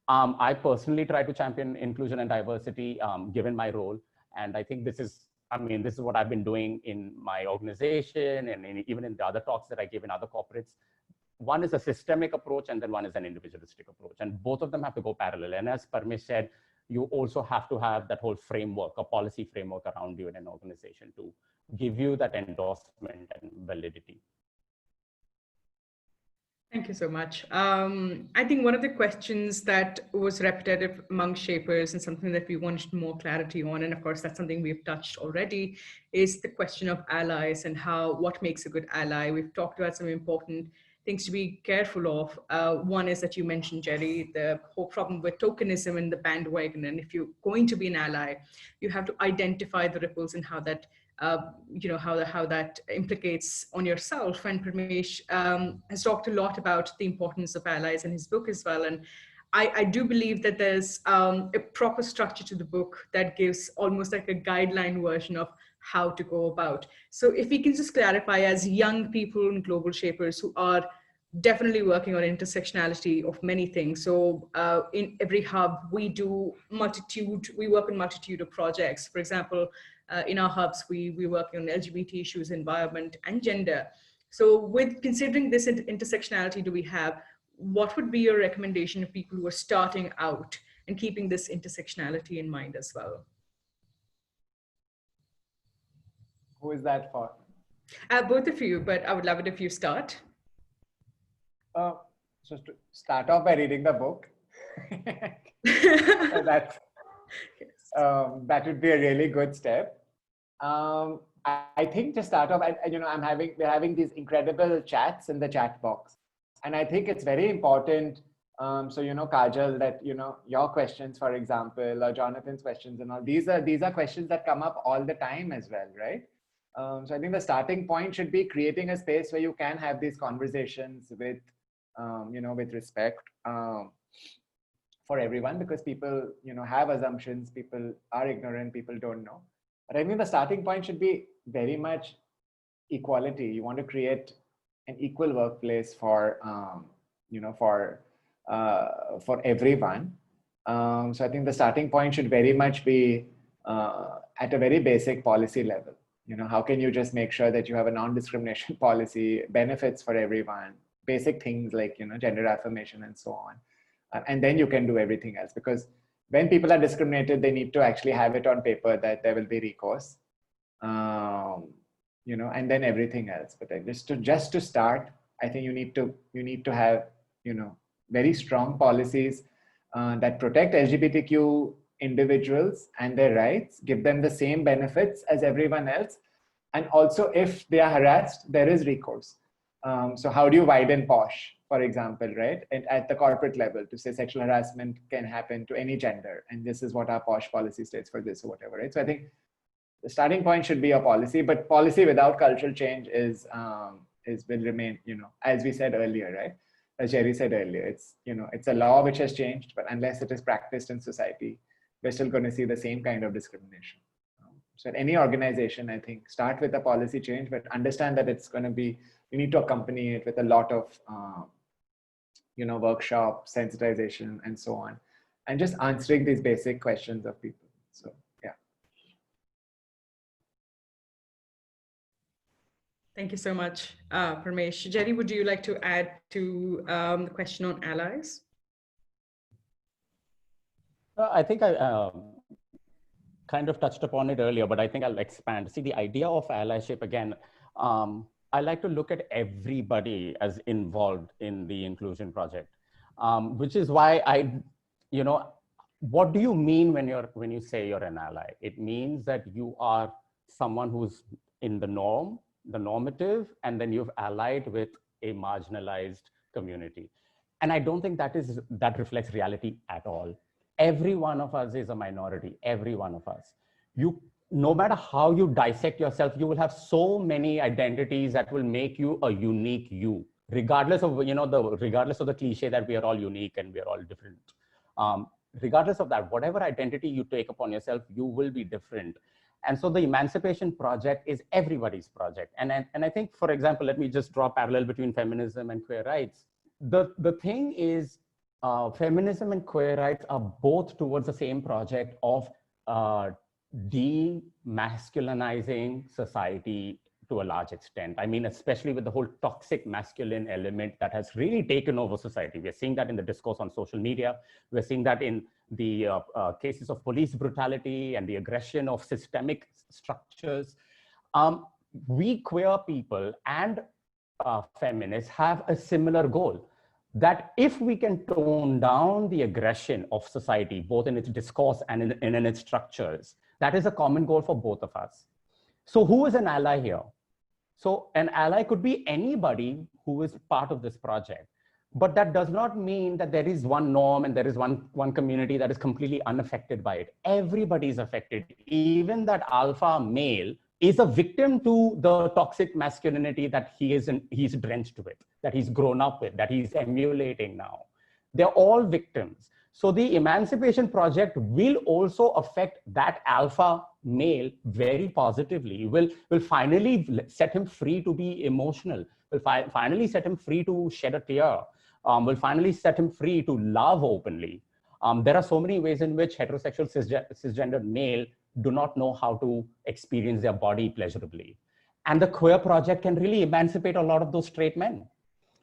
I personally try to champion inclusion and diversity, given my role. And I think this is what I've been doing in my organization and even in the other talks that I give in other corporates. One is a systemic approach, and then one is an individualistic approach. And both of them have to go parallel. And as Parmesh said, you also have to have that whole framework, a policy framework around you in an organization to give you that endorsement and validity. Thank you so much. I think one of the questions that was repetitive among shapers and something that we wanted more clarity on, and of course that's something we've touched already, is the question of allies and what makes a good ally. We've talked about some important things to be careful of. One is that you mentioned, Jerry, the whole problem with tokenism and the bandwagon. And if you're going to be an ally, you have to identify the ripples and how that how that implicates on yourself. And Parmesh has talked a lot about the importance of allies in his book as well. And I do believe that there's a proper structure to the book that gives almost like a guideline version of how to go about. So if we can just clarify, as young people and global shapers who are definitely working on intersectionality of many things. So in every hub, we work on multitude of projects. For example, in our hubs, we're working on LGBT issues, environment, and gender. So with considering this intersectionality do we have, what would be your recommendation of people who are starting out and keeping this intersectionality in mind as well? Who is that for? Both of you, but I would love it if you start. So to start off by reading the book. So that would be a really good step. I think to start off, we're having these incredible chats in the chat box, and I think it's very important. So Kajal, that your questions, for example, or Jonathan's questions, and all these are questions that come up all the time as well, right? So I think the starting point should be creating a space where you can have these conversations with, with respect for everyone, because people, have assumptions, people are ignorant, people don't know. But I think the starting point should be very much equality. You want to create an equal workplace for, for everyone. So I think the starting point should very much be at a very basic policy level. How can you just make sure that you have a non-discrimination policy, benefits for everyone, basic things like, gender affirmation and so on. And then you can do everything else, because when people are discriminated, they need to actually have it on paper that there will be recourse, and then everything else. But just to start, I think you need to have, very strong policies that protect LGBTQ individuals and their rights, give them the same benefits as everyone else. And also, if they are harassed, there is recourse. So how do you widen POSH, for example, right? And at the corporate level, to say sexual harassment can happen to any gender, and this is what our POSH policy states for this or whatever, right? So I think the starting point should be a policy, but policy without cultural change will remain, as we said earlier, right? As Jerry said earlier, it's a law which has changed, but unless it is practiced in society, we're still going to see the same kind of discrimination. So at any organization, I think, start with a policy change, but understand that it's going to be, you need to accompany it with a lot of, workshops, sensitization, and so on, and just answering these basic questions of people. So, yeah. Thank you so much, Parmesh. Jerry, would you like to add to the question on allies? I think I kind of touched upon it earlier, but I think I'll expand. See, the idea of allyship, again, I like to look at everybody as involved in the inclusion project, which is why what do you mean when you say you're an ally? It means that you are someone who's in the norm, the normative, and then you've allied with a marginalized community. And I don't think that reflects reality at all. Every one of us is a minority, every one of us. No matter how you dissect yourself, you will have so many identities that will make you a unique you, regardless of, regardless of the cliche that we are all unique and we are all different. Regardless of that, whatever identity you take upon yourself, you will be different. And so the Emancipation Project is everybody's project. And I think, for example, let me just draw a parallel between feminism and queer rights. The thing is, feminism and queer rights are both towards the same project of demasculinizing society to a large extent. I mean, especially with the whole toxic masculine element that has really taken over society. We're seeing that in the discourse on social media. We're seeing that in the cases of police brutality and the aggression of systemic structures. We queer people and feminists have a similar goal, that if we can tone down the aggression of society, both in its discourse and in its structures, that is a common goal for both of us. So who is an ally here? So an ally could be anybody who is part of this project. But that does not mean that there is one norm and there is one community that is completely unaffected by it. Everybody is affected. Even that alpha male is a victim to the toxic masculinity that he's drenched with, that he's grown up with, that he's emulating now. They're all victims. So the Emancipation Project will also affect that alpha male very positively, will finally set him free to be emotional, will finally set him free to shed a tear, will finally set him free to love openly. There are so many ways in which heterosexual cisgendered male do not know how to experience their body pleasurably. And the queer project can really emancipate a lot of those straight men.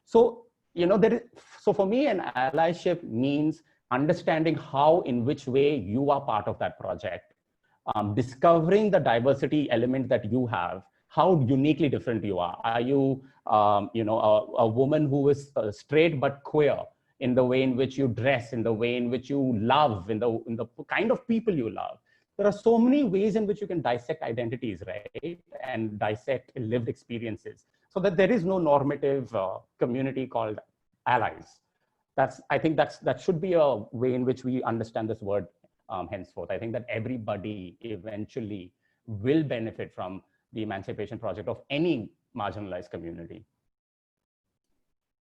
So, so for me, an allyship means understanding how, in which way you are part of that project, discovering the diversity element that you have, how uniquely different you are. Are you, a woman who is straight but queer in the way in which you dress, in the way in which you love, in the kind of people you love? There are so many ways in which you can dissect identities, right? And dissect lived experiences, so that there is no normative community called allies. I think that should be a way in which we understand this word henceforth. I think that everybody eventually will benefit from the Emancipation Project of any marginalized community.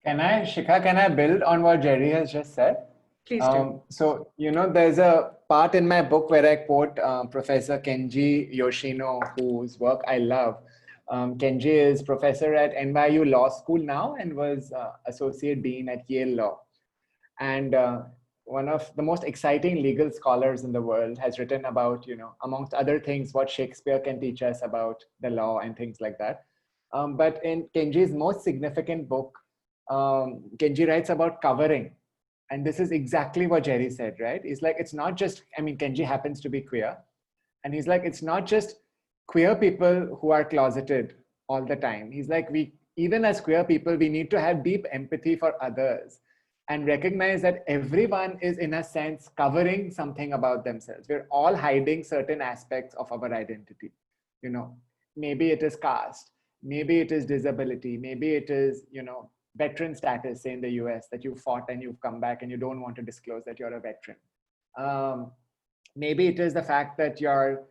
Shikha, can I build on what Jerry has just said? Please do. So, there's a part in my book where I quote Professor Kenji Yoshino, whose work I love. Kenji is professor at NYU Law School now and was associate dean at Yale Law. And one of the most exciting legal scholars in the world, has written about, amongst other things, what Shakespeare can teach us about the law and things like that. But in Kenji's most significant book, Kenji writes about covering. And this is exactly what Jerry said, right? He's like, it's not just, Kenji happens to be queer. And he's like, it's not just queer people who are closeted all the time. He's like, even as queer people, we need to have deep empathy for others and recognize that everyone is, in a sense, covering something about themselves. We're all hiding certain aspects of our identity. Maybe it is caste, maybe it is disability, maybe it is, veteran status, say in the US, that you fought and you've come back and you don't want to disclose that you're a veteran. Maybe it is the fact that you're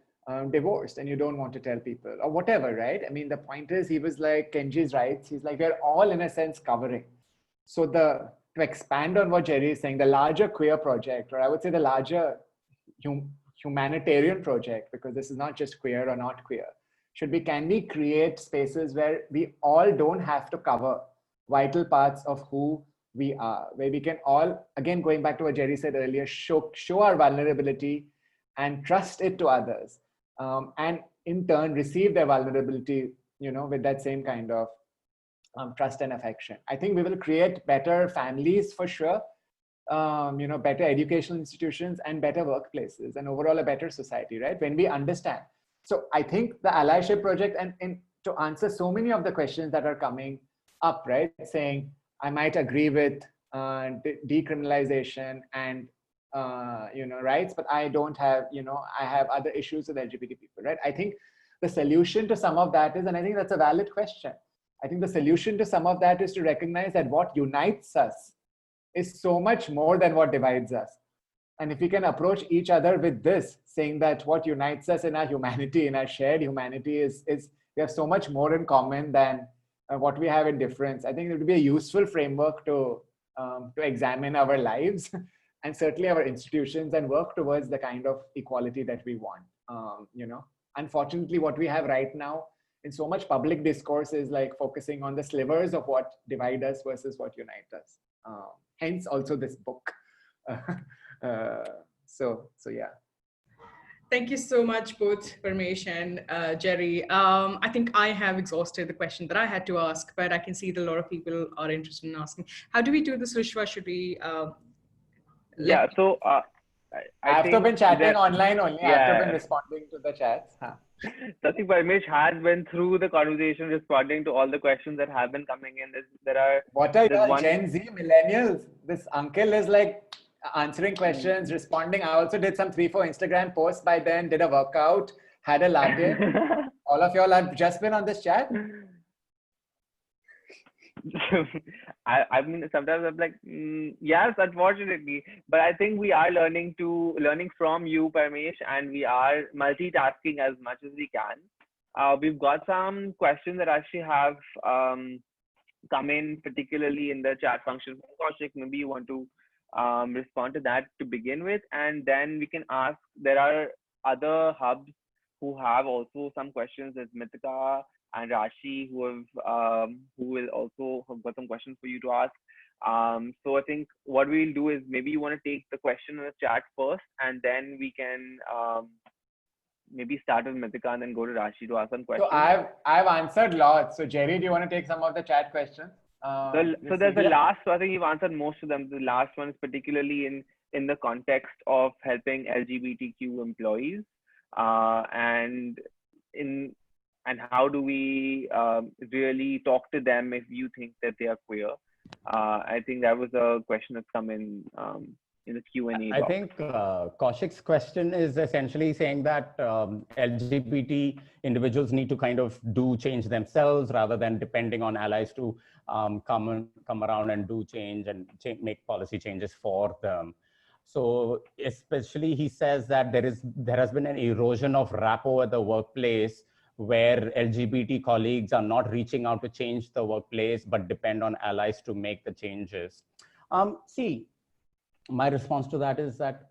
divorced and you don't want to tell people, or whatever, right? The point is, he was like, Kenji's right. He's like, we're all, in a sense, covering. So to expand on what Jerry is saying, the larger queer project, or I would say the larger humanitarian project, because this is not just queer or not queer, should be, can we create spaces where we all don't have to cover vital parts of who we are, where we can all, again, going back to what Jerry said earlier, show our vulnerability and trust it to others, and in turn receive their vulnerability, with that same kind of trust and affection. I think we will create better families for sure, better educational institutions and better workplaces, and overall a better society, right? When we understand. So I think the allyship project, and to answer so many of the questions that are coming up, right? Saying, I might agree with decriminalization and rights, but I don't have, I have other issues with LGBT people, right? I think the solution to some of that is, and I think that's a valid question, I think the solution to some of that is to recognize that what unites us is so much more than what divides us. And if we can approach each other with this, saying that what unites us in our humanity, in our shared humanity, is we have so much more in common than what we have in difference. I think it would be a useful framework to examine our lives and certainly our institutions and work towards the kind of equality that we want. Unfortunately, what we have right now in so much public discourse is like focusing on the slivers of what divide us versus what unite us. Hence also this book. So yeah. Thank you so much, both Parmesh and Jerry. I think I have exhausted the question that I had to ask, but I can see that a lot of people are interested in asking. How do we do this, Rishwa? Should we? Yeah, so I have to been chatting online only. I have to been responding to the chats. I think Parmesh has been through the conversation, responding to all the questions that have been coming in. What are you, Gen Z, millennials? This uncle is like answering questions, responding. I also did some 3-4 Instagram posts by then, did a workout, had a latte. All of y'all have just been on this chat. I mean, sometimes I'm like, yes, unfortunately, but I think we are learning from you, Parmesh, and we are multitasking as much as we can. We've got some questions that actually have come in, particularly in the chat function. Kaushik, maybe you want to respond to that to begin with, and then we can ask. There are other hubs who have also some questions. There's Mithika and Rashi who will also have got some questions for you to ask. So I think what we'll do is maybe you want to take the question in the chat first, and then we can maybe start with Mithika and then go to Rashi to ask some questions. So I've answered lots. So Jerry, do you want to take some of the chat questions? So there's the last. So I think you've answered most of them. The last one is particularly in the context of helping LGBTQ employees, and how do we really talk to them if you think that they are queer? I think that was a question that's come in the Q&A box. I think Kaushik's question is essentially saying that LGBT individuals need to kind of do change themselves rather than depending on allies to come around and do change and make policy changes for them. So especially he says that there has been an erosion of rapport at the workplace where LGBT colleagues are not reaching out to change the workplace, but depend on allies to make the changes. See, my response to that is that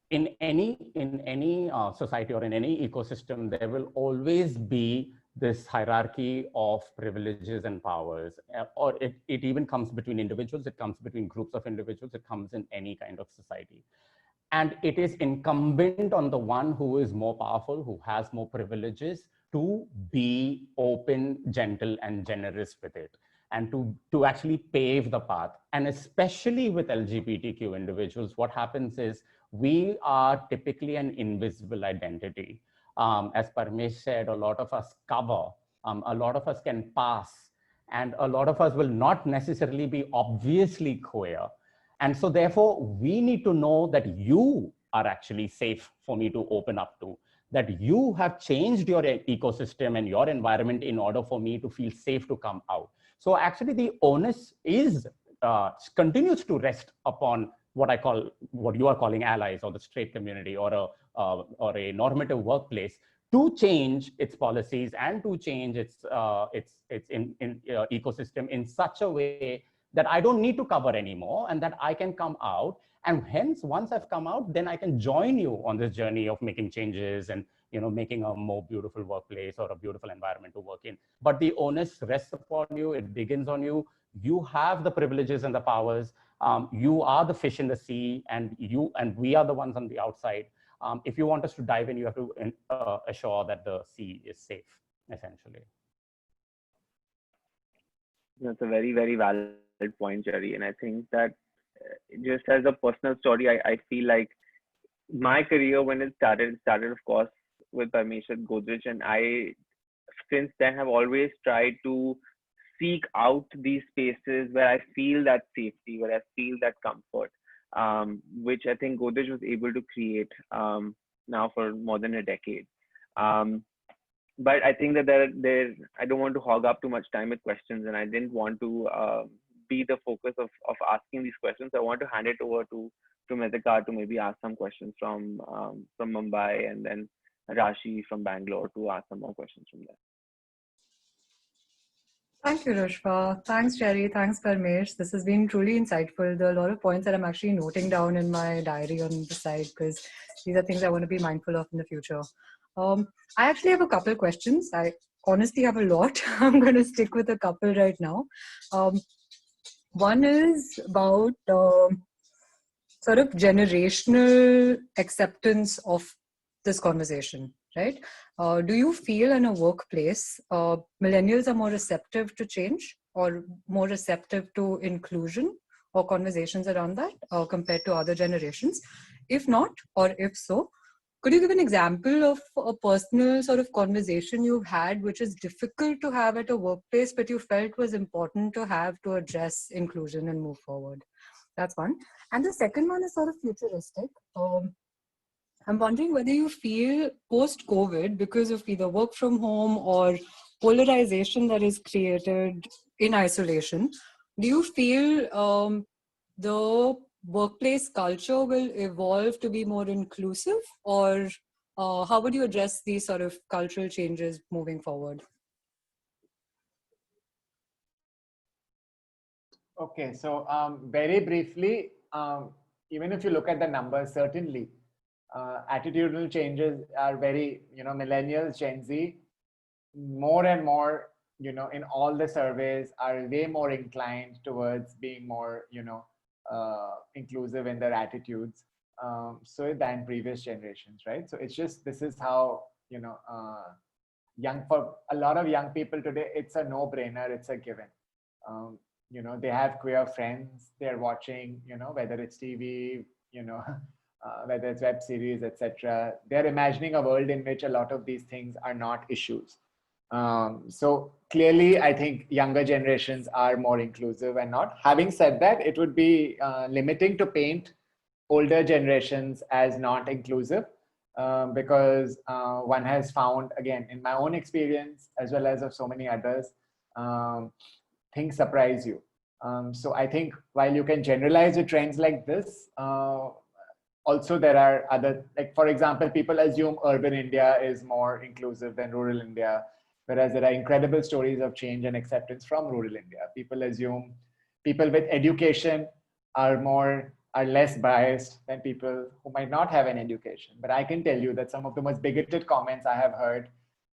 in any society or in any ecosystem, there will always be this hierarchy of privileges and powers, or it even comes between individuals, it comes between groups of individuals, it comes in any kind of society. And it is incumbent on the one who is more powerful, who has more privileges, to be open, gentle, and generous with it, and to actually pave the path. And especially with LGBTQ individuals, what happens is we are typically an invisible identity. As Parmesh said, a lot of us cover, a lot of us can pass, and a lot of us will not necessarily be obviously queer. And so therefore, we need to know that you are actually safe for me to open up to, that you have changed your ecosystem and your environment in order for me to feel safe to come out. So actually the onus is, continues to rest upon what you are calling allies, or the straight community, or a normative workplace, to change its policies and to change its ecosystem in such a way that I don't need to cover anymore, and that I can come out. And hence, once I've come out, then I can join you on this journey of making changes and making a more beautiful workplace or a beautiful environment to work in. But the onus rests upon you. It begins on you. You have the privileges and the powers. You are the fish in the sea, and we are the ones on the outside. If you want us to dive in, you have to assure that the sea is safe, essentially. That's a very, very valid point, Jerry. And I think that just as a personal story, I feel like my career, when it started of course with Parmesh at Godrej, and I since then have always tried to seek out these spaces where I feel that safety, where I feel that comfort, which I think Godrej was able to create now for more than a decade. but I think that I don't want to hog up too much time with questions, and I didn't want to be the focus of asking these questions. I want to hand it over to Medhika to maybe ask some questions from Mumbai, and then Rashi from Bangalore to ask some more questions from there. Thank you, Rushva. Thanks, Jerry. Thanks, Parmesh. This has been truly insightful. There are a lot of points that I'm actually noting down in my diary on the side, because these are things I want to be mindful of in the future. I actually have a couple questions. I honestly have a lot. I'm going to stick with a couple right now. One is about sort of generational acceptance of this conversation, right? Do you feel in a workplace, millennials are more receptive to change or more receptive to inclusion or conversations around that compared to other generations? If not, or if so, could you give an example of a personal sort of conversation you've had which is difficult to have at a workplace, but you felt was important to have to address inclusion and move forward? That's one. And the second one is sort of futuristic. I'm wondering whether you feel post-COVID, because of either work from home or polarization that is created in isolation, do you feel the workplace culture will evolve to be more inclusive, or how would you address these sort of cultural changes moving forward? Okay, so very briefly, even if you look at the numbers, certainly attitudinal changes are very, millennials, Gen Z, more and more, in all the surveys are way more inclined towards being more, inclusive in their attitudes, so than previous generations, right? So it's just, this is how, for a lot of young people today, it's a no-brainer, it's a given. They have queer friends, they're watching, whether it's TV, whether it's web series, etc. They're imagining a world in which a lot of these things are not issues. So clearly, I think younger generations are more inclusive and not. Having said that, it would be limiting to paint older generations as not inclusive, because one has found, again, in my own experience, as well as of so many others, things surprise you. So I think while you can generalize with trends like this, also there are other, like for example, people assume urban India is more inclusive than rural India, whereas there are incredible stories of change and acceptance from rural India. People assume people with education are less biased than people who might not have an education. But I can tell you that some of the most bigoted comments I have heard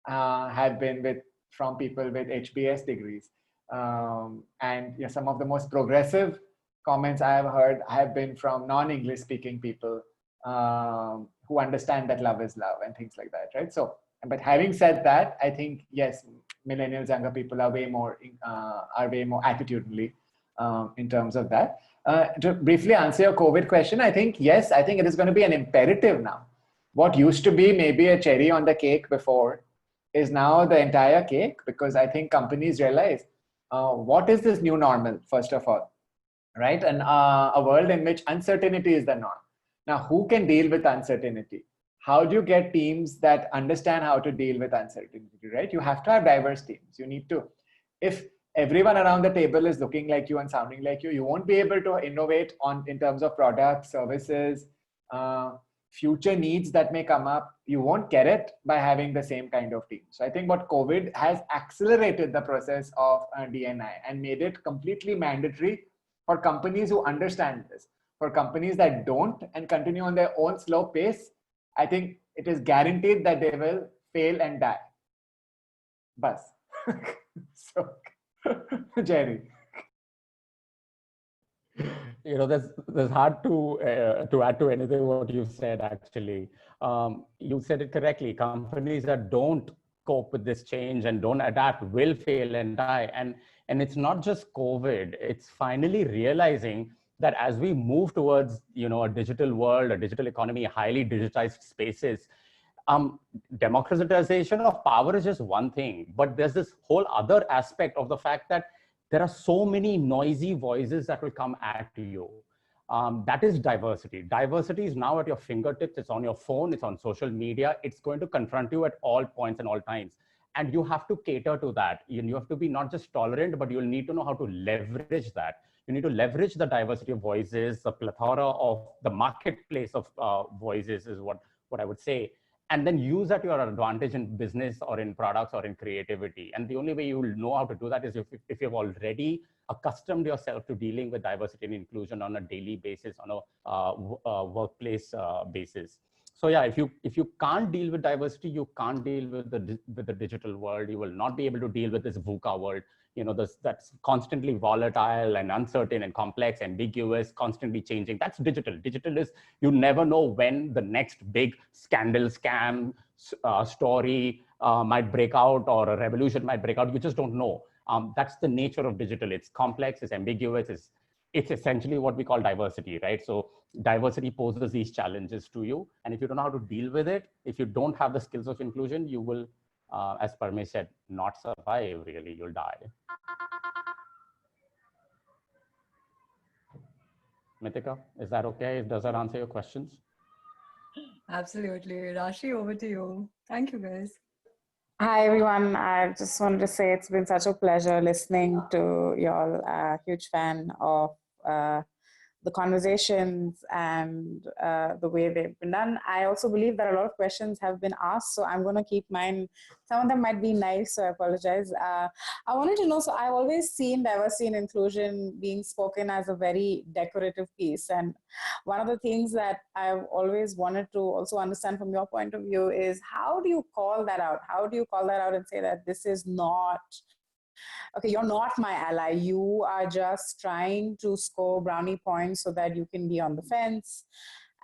have been from people with HBS degrees. And some of the most progressive comments I have heard have been from non-English speaking people who understand that love is love and things like that, right? So, but having said that, I think, yes, millennials, younger people are way more attitudinally in terms of that. To briefly answer your COVID question, I think, yes, I think it is going to be an imperative now. What used to be maybe a cherry on the cake before is now the entire cake, because I think companies realize what is this new normal, first of all, right? And a world in which uncertainty is the norm. Now, who can deal with uncertainty? How do you get teams that understand how to deal with uncertainty, right? You have to have diverse teams. You need to, if everyone around the table is looking like you and sounding like you won't be able to innovate in terms of products, services, future needs that may come up. You won't get it by having the same kind of team. So I think what COVID has accelerated the process of D&I and made it completely mandatory for companies who understand this. For companies that don't and continue on their own slow pace, I think it is guaranteed that they will fail and die. Bus. So, Jerry. There's hard to add to anything what you've said, actually. You said it correctly. Companies that don't cope with this change and don't adapt will fail and die. And it's not just COVID, it's finally realizing that as we move towards, a digital world, a digital economy, highly digitized spaces, democratization of power is just one thing, but there's this whole other aspect of the fact that there are so many noisy voices that will come at you. That is diversity. Diversity is now at your fingertips. It's on your phone. It's on social media. It's going to confront you at all points and all times. And you have to cater to that. You have to be not just tolerant, but you'll need to know how to leverage that. You need to leverage the diversity of voices, the plethora of the marketplace of voices is what I would say. And then use at your advantage in business or in products or in creativity. And the only way you will know how to do that is if you've already accustomed yourself to dealing with diversity and inclusion on a daily basis, on a workplace basis. So yeah, if you can't deal with diversity, you can't deal with the digital world. You will not be able to deal with this VUCA world. That's constantly volatile and uncertain and complex, ambiguous, constantly changing. That's digital. Digital is, you never know when the next big scandal, scam, story might break out, or a revolution might break out. You just don't know. That's the nature of digital. It's complex, it's ambiguous, it's essentially what we call diversity, right? So diversity poses these challenges to you. And if you don't know how to deal with it, if you don't have the skills of inclusion, you will, as Parmesh said, not survive, really, you'll die. Mithika, is that okay? Does that answer your questions? Absolutely. Rashi, over to you. Thank you, guys. Hi, everyone. I just wanted to say it's been such a pleasure listening to y'all. Huge fan of the conversations and the way they've been done. I also believe that a lot of questions have been asked, so I'm going to keep mine. Some of them might be nice, so I apologize. I wanted to know, so I've always seen diversity and inclusion being spoken as a very decorative piece. And one of the things that I've always wanted to also understand from your point of view is, how do you call that out? How do you call that out and say that this is not, okay, you're not my ally. You are just trying to score brownie points so that you can be on the fence.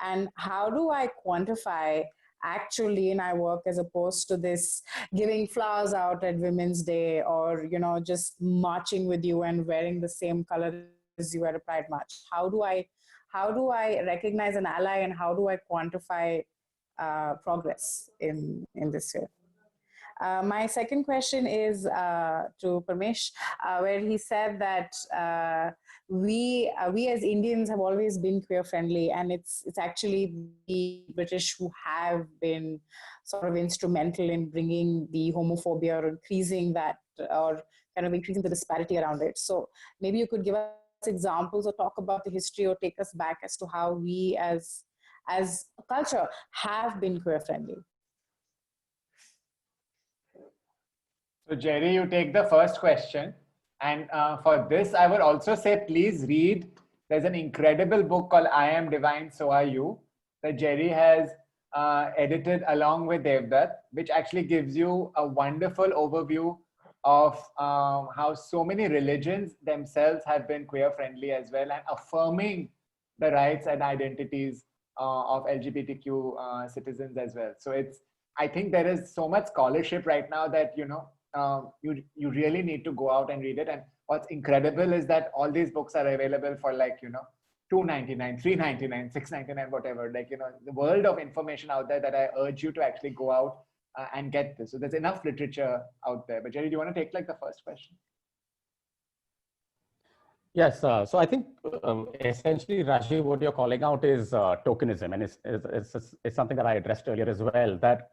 And how do I quantify actually in my work, as opposed to this giving flowers out at Women's Day, or, just marching with you and wearing the same color as you at a Pride March? How do I recognize an ally, and how do I quantify progress in this field? My second question is to Parmesh, where he said that we as Indians have always been queer friendly, and it's actually the British who have been sort of instrumental in bringing the homophobia, or increasing that, or kind of increasing the disparity around it. So maybe you could give us examples, or talk about the history, or take us back as to how we as a culture have been queer friendly. So Jerry, you take the first question. And for this, I would also say, please read. There's an incredible book called I Am Divine, So Are You, that Jerry has edited along with Devdutt, which actually gives you a wonderful overview of how so many religions themselves have been queer friendly as well, and affirming the rights and identities of LGBTQ citizens as well. So I think there is so much scholarship right now that, you really need to go out and read it. And what's incredible is that all these books are available for like, $2.99, $3.99, $6.99, whatever. Like, the world of information out there that I urge you to actually go out and get this. So there's enough literature out there. But Jerry, do you want to take like the first question? Yes, so I think essentially, Rajiv, what you're calling out is tokenism, and it's something that I addressed earlier as well. That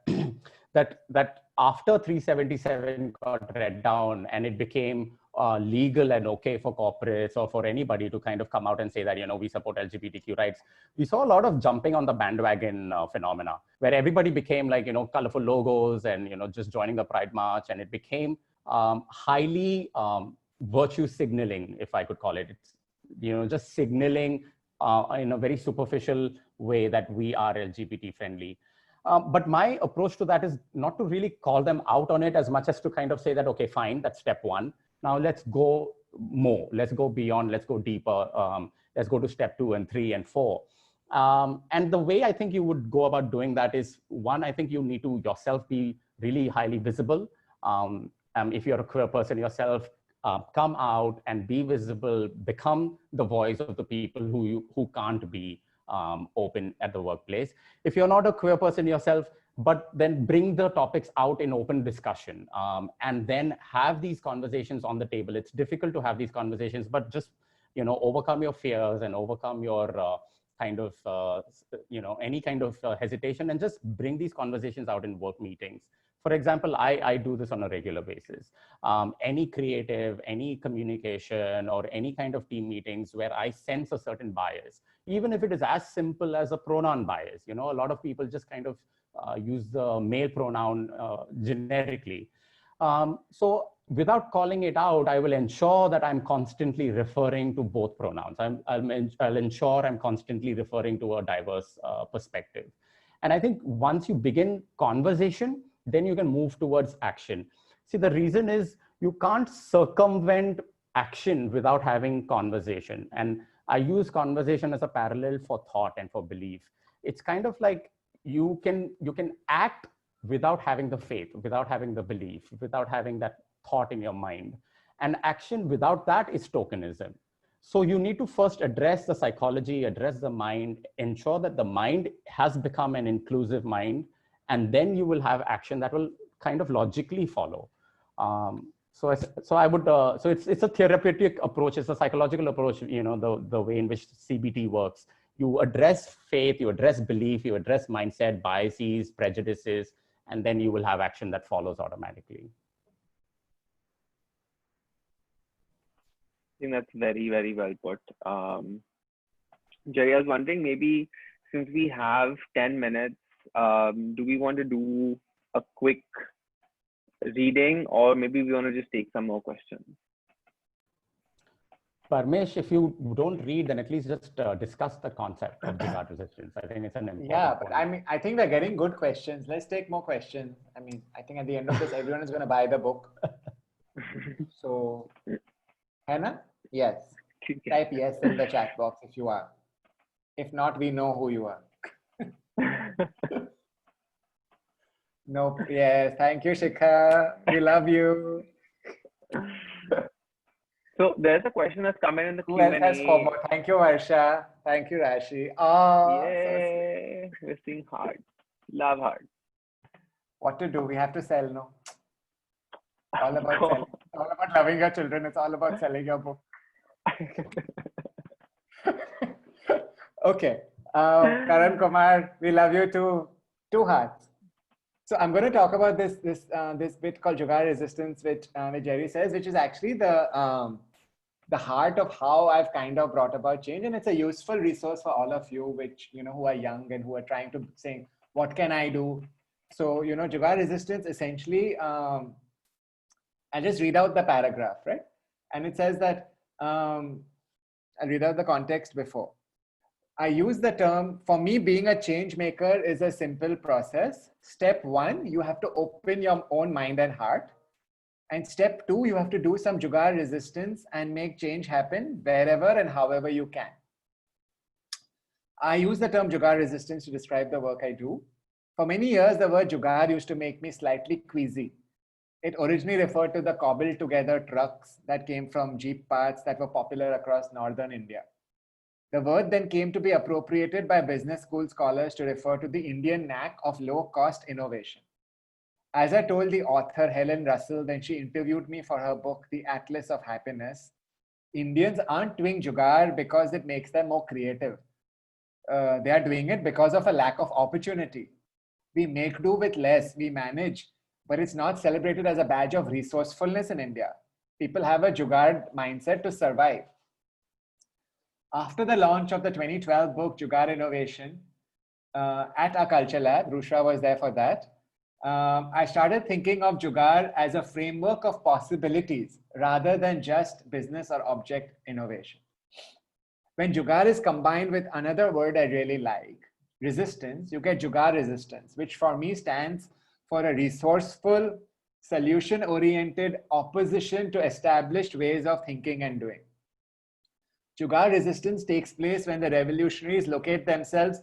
that after 377 got read down, and it became legal and okay for corporates or for anybody to kind of come out and say that, we support LGBTQ rights, we saw a lot of jumping on the bandwagon phenomena, where everybody became like, colorful logos and, just joining the Pride March, and it became highly virtue signaling, if I could call it. It's, just signaling in a very superficial way that we are LGBT friendly. But my approach to that is not to really call them out on it as much as to kind of say that, okay, fine, that's step one. Now let's go more, let's go beyond, let's go deeper. Let's go to step 2 and 3 and 4. And the way I think you would go about doing that is, one, I think you need to yourself be really highly visible. If you're a queer person yourself, come out and be visible, become the voice of the people who can't be open at the workplace. If you're not a queer person yourself, but then bring the topics out in open discussion, and then have these conversations on the table. It's difficult to have these conversations, but just overcome your fears and overcome your kind of, any kind of hesitation, and just bring these conversations out in work meetings. For example, I do this on a regular basis. Any creative, any communication, or any kind of team meetings where I sense a certain bias, even if it is as simple as a pronoun bias. A lot of people just kind of use the male pronoun generically. So without calling it out, I will ensure that I'm constantly referring to both pronouns. I'll ensure I'm constantly referring to a diverse perspective. And I think once you begin conversation, then you can move towards action. See, the reason is you can't circumvent action without having conversation. And I use conversation as a parallel for thought and for belief. It's kind of like you can act without having the faith, without having the belief, without having that thought in your mind. And action without that is tokenism. So you need to first address the psychology, address the mind, ensure that the mind has become an inclusive mind, and then you will have action that will kind of logically follow. So it's a therapeutic approach. It's a psychological approach, the way in which CBT works. You address faith, you address belief, you address mindset, biases, prejudices, and then you will have action that follows automatically. I think that's very, very well put. Jerry, I was wondering, maybe since we have 10 minutes, do we want to do a quick reading, or maybe we want to just take some more questions? Parmesh, if you don't read, then at least just discuss the concept of Jugaad resistance. I think it's an important but point. I think we're getting good questions. Let's take more questions. I think at the end of this, everyone is going to buy the book. So, Hannah? Yes. Type yes in the chat box if you are. If not, we know who you are. Nope. Yes. Thank you, Shikha. We love you. So there's a question that's come in the Who Q&A. else has FOMO? Thank you, Varsha. Thank you, Rashi. Oh, Yay. So we're seeing hard. Love hard. What to do? We have to sell, no? All about selling. All about loving your children. It's all about selling your book. Okay. Karan Kumar, we love you too. 2 hearts. So I'm going to talk about this bit called Jugaad resistance, which Jerry says, which is actually the heart of how I've kind of brought about change, and it's a useful resource for all of you, which who are young and who are trying to say, what can I do? So Jugaad resistance essentially. I'll just read out the paragraph, right? And it says that I'll read out the context before. I use the term, for me, being a change maker is a simple process. Step 1, you have to open your own mind and heart. And step 2, you have to do some Jugaad resistance and make change happen wherever and however you can. I use the term Jugaad resistance to describe the work I do. For many years, the word Jugaad used to make me slightly queasy. It originally referred to the cobbled together trucks that came from jeep parts that were popular across northern India. The word then came to be appropriated by business school scholars to refer to the Indian knack of low-cost innovation. As I told the author Helen Russell when she interviewed me for her book, The Atlas of Happiness, Indians aren't doing Jugaad because it makes them more creative. They are doing it because of a lack of opportunity. We make do with less, we manage, but it's not celebrated as a badge of resourcefulness in India. People have a Jugaad mindset to survive. After the launch of the 2012 book, Jugaad Innovation, at our culture lab, Rushra was there for that, I started thinking of Jugaad as a framework of possibilities rather than just business or object innovation. When Jugaad is combined with another word I really like, resistance, you get Jugaad resistance, which for me stands for a resourceful, solution-oriented opposition to established ways of thinking and doing. Jugaad resistance takes place when the revolutionaries locate themselves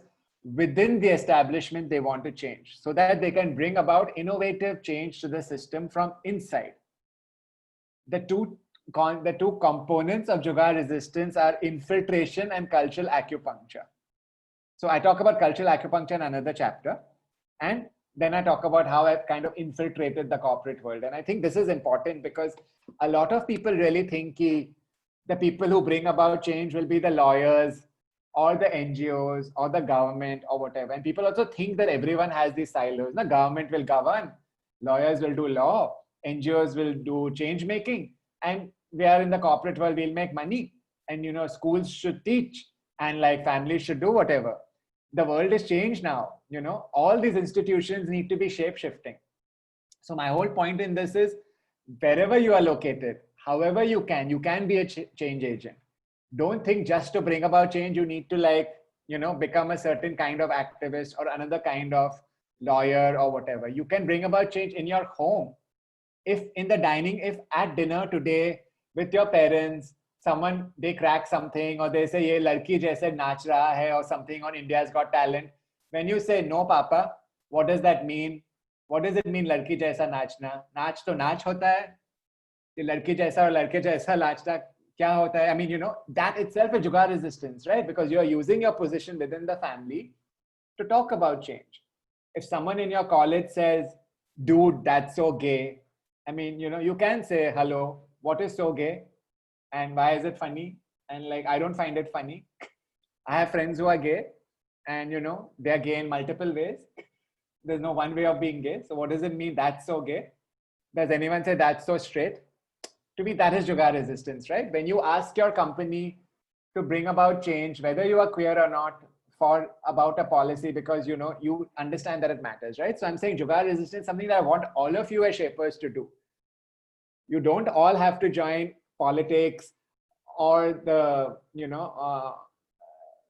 within the establishment they want to change, so that they can bring about innovative change to the system from inside. The two components of Jugaad resistance are infiltration and cultural acupuncture. So I talk about cultural acupuncture in another chapter, and then I talk about how I've kind of infiltrated the corporate world. And I think this is important because a lot of people really think the people who bring about change will be the lawyers or the NGOs or the government or whatever. And people also think that everyone has these silos. The government will govern, lawyers will do law, NGOs will do change making, and we are in the corporate world, we'll make money. And schools should teach, and like families should do whatever. The world is changed now. All these institutions need to be shape shifting. So my whole point in this is, wherever you are located, however you can be a change agent. Don't think just to bring about change, you need to become a certain kind of activist or another kind of lawyer or whatever. You can bring about change in your home. If at dinner today with your parents, they crack something, or they say, ye ladki jaise naach raha hai, or something on India's Got Talent. When you say, no, Papa, what does that mean? What does it mean, ladki jaisa naachna? Naach to naach hota hai. Ladki jaisa or ladke jaisa naachna kya hota hai? I mean, that itself is jugaad resistance, right? Because you are using your position within the family to talk about change. If someone in your college says, dude, that's so gay, I mean, you can say, hello, what is so gay? And why is it funny? And I don't find it funny. I have friends who are gay, and they are gay in multiple ways. There's no one way of being gay. So what does it mean, that's so gay? Does anyone say that's so straight? To me, that is jugaad resistance, right? When you ask your company to bring about change, whether you are queer or not, about a policy, because you understand that it matters, right? So I'm saying jugaad resistance is something that I want all of you as shapers to do. You don't all have to join politics or the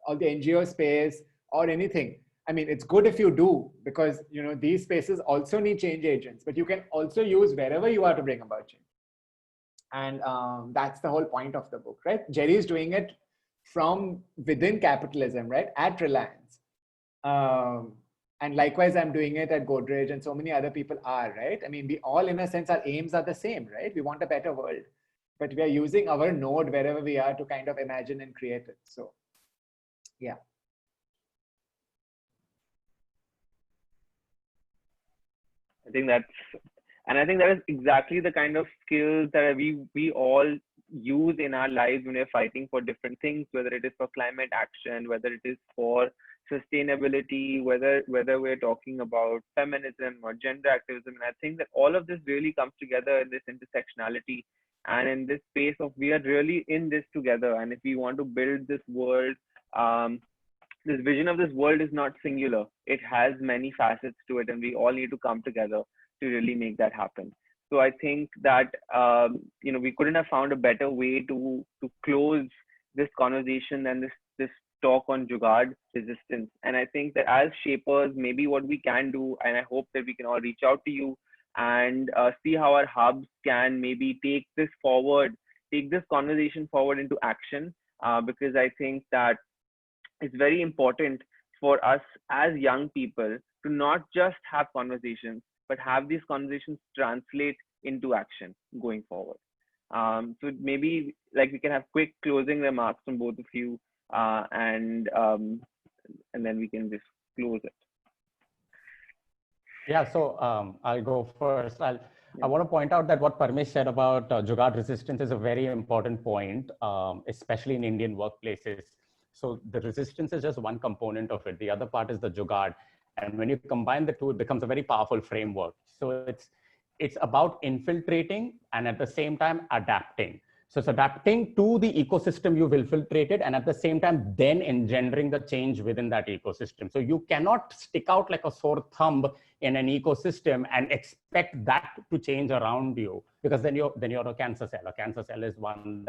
or the NGO space or anything. I mean, it's good if you do, because these spaces also need change agents, but you can also use wherever you are to bring about change. And that's the whole point of the book, right? Jerry is doing it from within capitalism, right? At Reliance. And likewise, I'm doing it at Godrej, and so many other people are, right? I mean, we all, in a sense, our aims are the same, right? We want a better world, but we are using our node wherever we are to kind of imagine and create it. So, yeah. I think that is exactly the kind of skills that we all use in our lives when we're fighting for different things, whether it is for climate action, whether it is for sustainability, whether we're talking about feminism or gender activism. And I think that all of this really comes together in this intersectionality and in this space of, we are really in this together. And if we want to build this world, this vision of this world is not singular. It has many facets to it, and we all need to come together to really make that happen. So I think that we couldn't have found a better way to close this conversation than this talk on jugaad resistance. And I think that as shapers, maybe what we can do, and I hope that we can all reach out to you and see how our hubs can maybe take this conversation forward into action, because I think that it's very important for us as young people to not just have conversations, but have these conversations translate into action going forward. So maybe we can have quick closing remarks from both of you, and then we can just close it. Yeah, so I'll go first. I want to point out that what Parmesh said about jugaad resistance is a very important point, especially in Indian workplaces. So the resistance is just one component of it. The other part is the jugaad. And when you combine the two, it becomes a very powerful framework. So it's about infiltrating and at the same time adapting. So it's adapting to the ecosystem you've infiltrated, and at the same time then engendering the change within that ecosystem. So you cannot stick out like a sore thumb in an ecosystem and expect that to change around you, because then you're a cancer cell. A cancer cell is one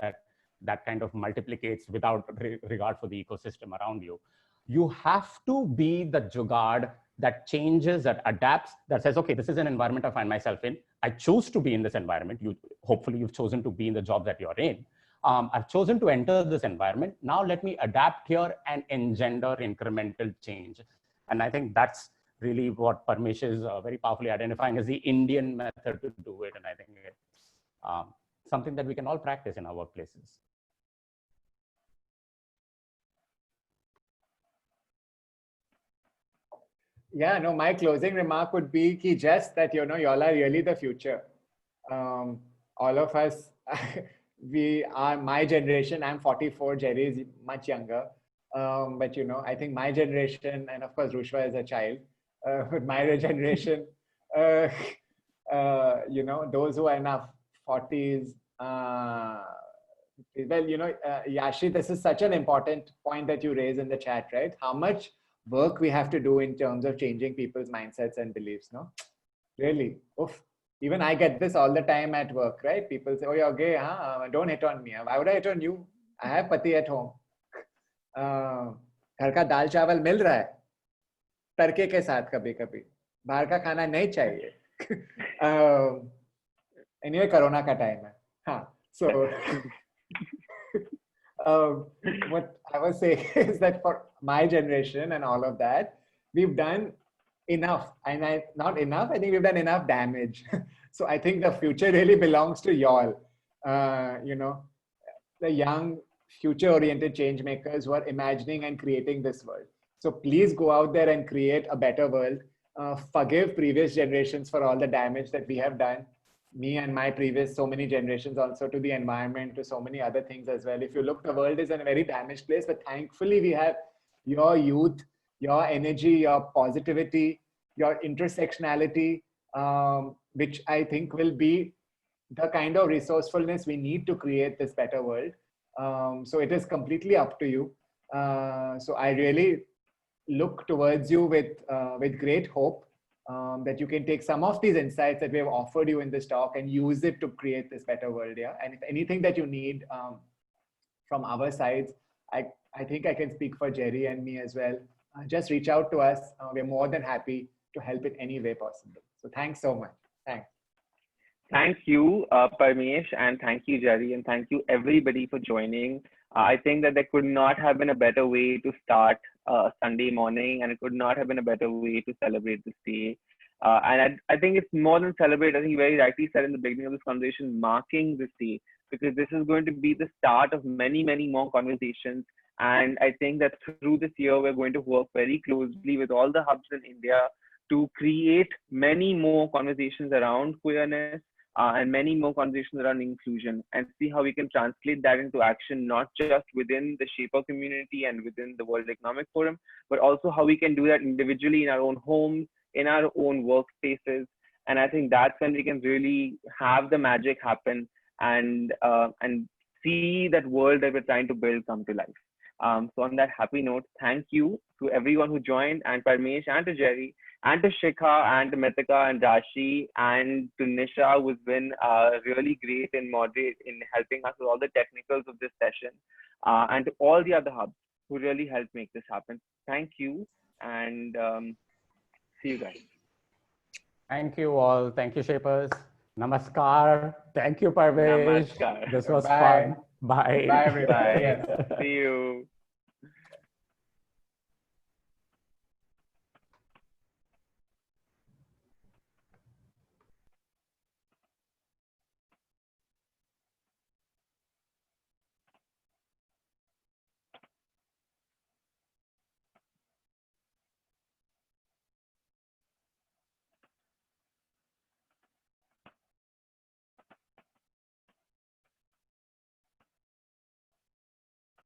that kind of multiplicates without regard for the ecosystem around you. You have to be the jugaad that changes, that adapts, that says, okay, this is an environment I find myself in. I choose to be in this environment. Hopefully you've chosen to be in the job that you're in. I've chosen to enter this environment. Now let me adapt here and engender incremental change. And I think that's really what Parmesh is very powerfully identifying as the Indian method to do it. And I think it's something that we can all practice in our workplaces. Yeah, no, my closing remark would be just that, y'all are really the future. All of us, we are my generation. I'm 44, Jerry is much younger. But, I think my generation, and of course, Rushwa is a child, but my generation, those who are in our 40s, Yashi, this is such an important point that you raise in the chat, right? How much work we have to do in terms of changing people's mindsets and beliefs, no? Really, oof. Even I get this all the time at work, right? People say, oh, you're gay, huh? Don't hit on me. Why would I hit on you? I have pati at home. घर का दाल चावल मिल रहा है तड़के के साथ कभी कभी बाहर का खाना नहीं चाहिए anyway कोरोना का टाइम है हाँ so what I was saying is that for my generation and all of that we've done enough and not enough, I think we've done enough damage. So I think the future really belongs to y'all, the young future oriented change makers who are imagining and creating this world. So please go out there and create a better world. Forgive previous generations for all the damage that we have done. Me and my previous so many generations also, to the environment, to so many other things as well. If you look, the world is in a very damaged place, but thankfully we have your youth, your energy, your positivity, your intersectionality, which I think will be the kind of resourcefulness we need to create this better world. So it is completely up to you. So I really look towards you with great hope that you can take some of these insights that we have offered you in this talk and use it to create this better world. Yeah. And if anything that you need from our sides, I think I can speak for Jerry and me as well. Just reach out to us. We're more than happy to help in any way possible. So thanks so much. Thanks. Thank you, Parmesh, and thank you, Jerry, and thank you everybody for joining. I think that there could not have been a better way to start Sunday morning, and it could not have been a better way to celebrate this day. And I think it's more than celebrate. I think you very rightly said in the beginning of this conversation, marking this day, because this is going to be the start of many, many more conversations. And I think that through this year, we're going to work very closely with all the hubs in India to create many more conversations around queerness, and many more conversations around inclusion, and see how we can translate that into action, not just within the Shaper community and within the World Economic Forum, but also how we can do that individually in our own homes, in our own workspaces. And I think that's when we can really have the magic happen and see that world that we're trying to build come to life. So on that happy note, thank you to everyone who joined, and Parmesh, and to Jerry, and to Shikha, and to Mithika, and Rashi, and to Nisha, who's been really great in helping us with all the technicals of this session, and to all the other hubs who really helped make this happen. Thank you, and see you guys. Thank you all. Thank you, Shapers. Namaskar. Thank you, Parmesh. Namaskar. This was Bye. fun. Bye. Bye, everybody. Bye. Yes. See you.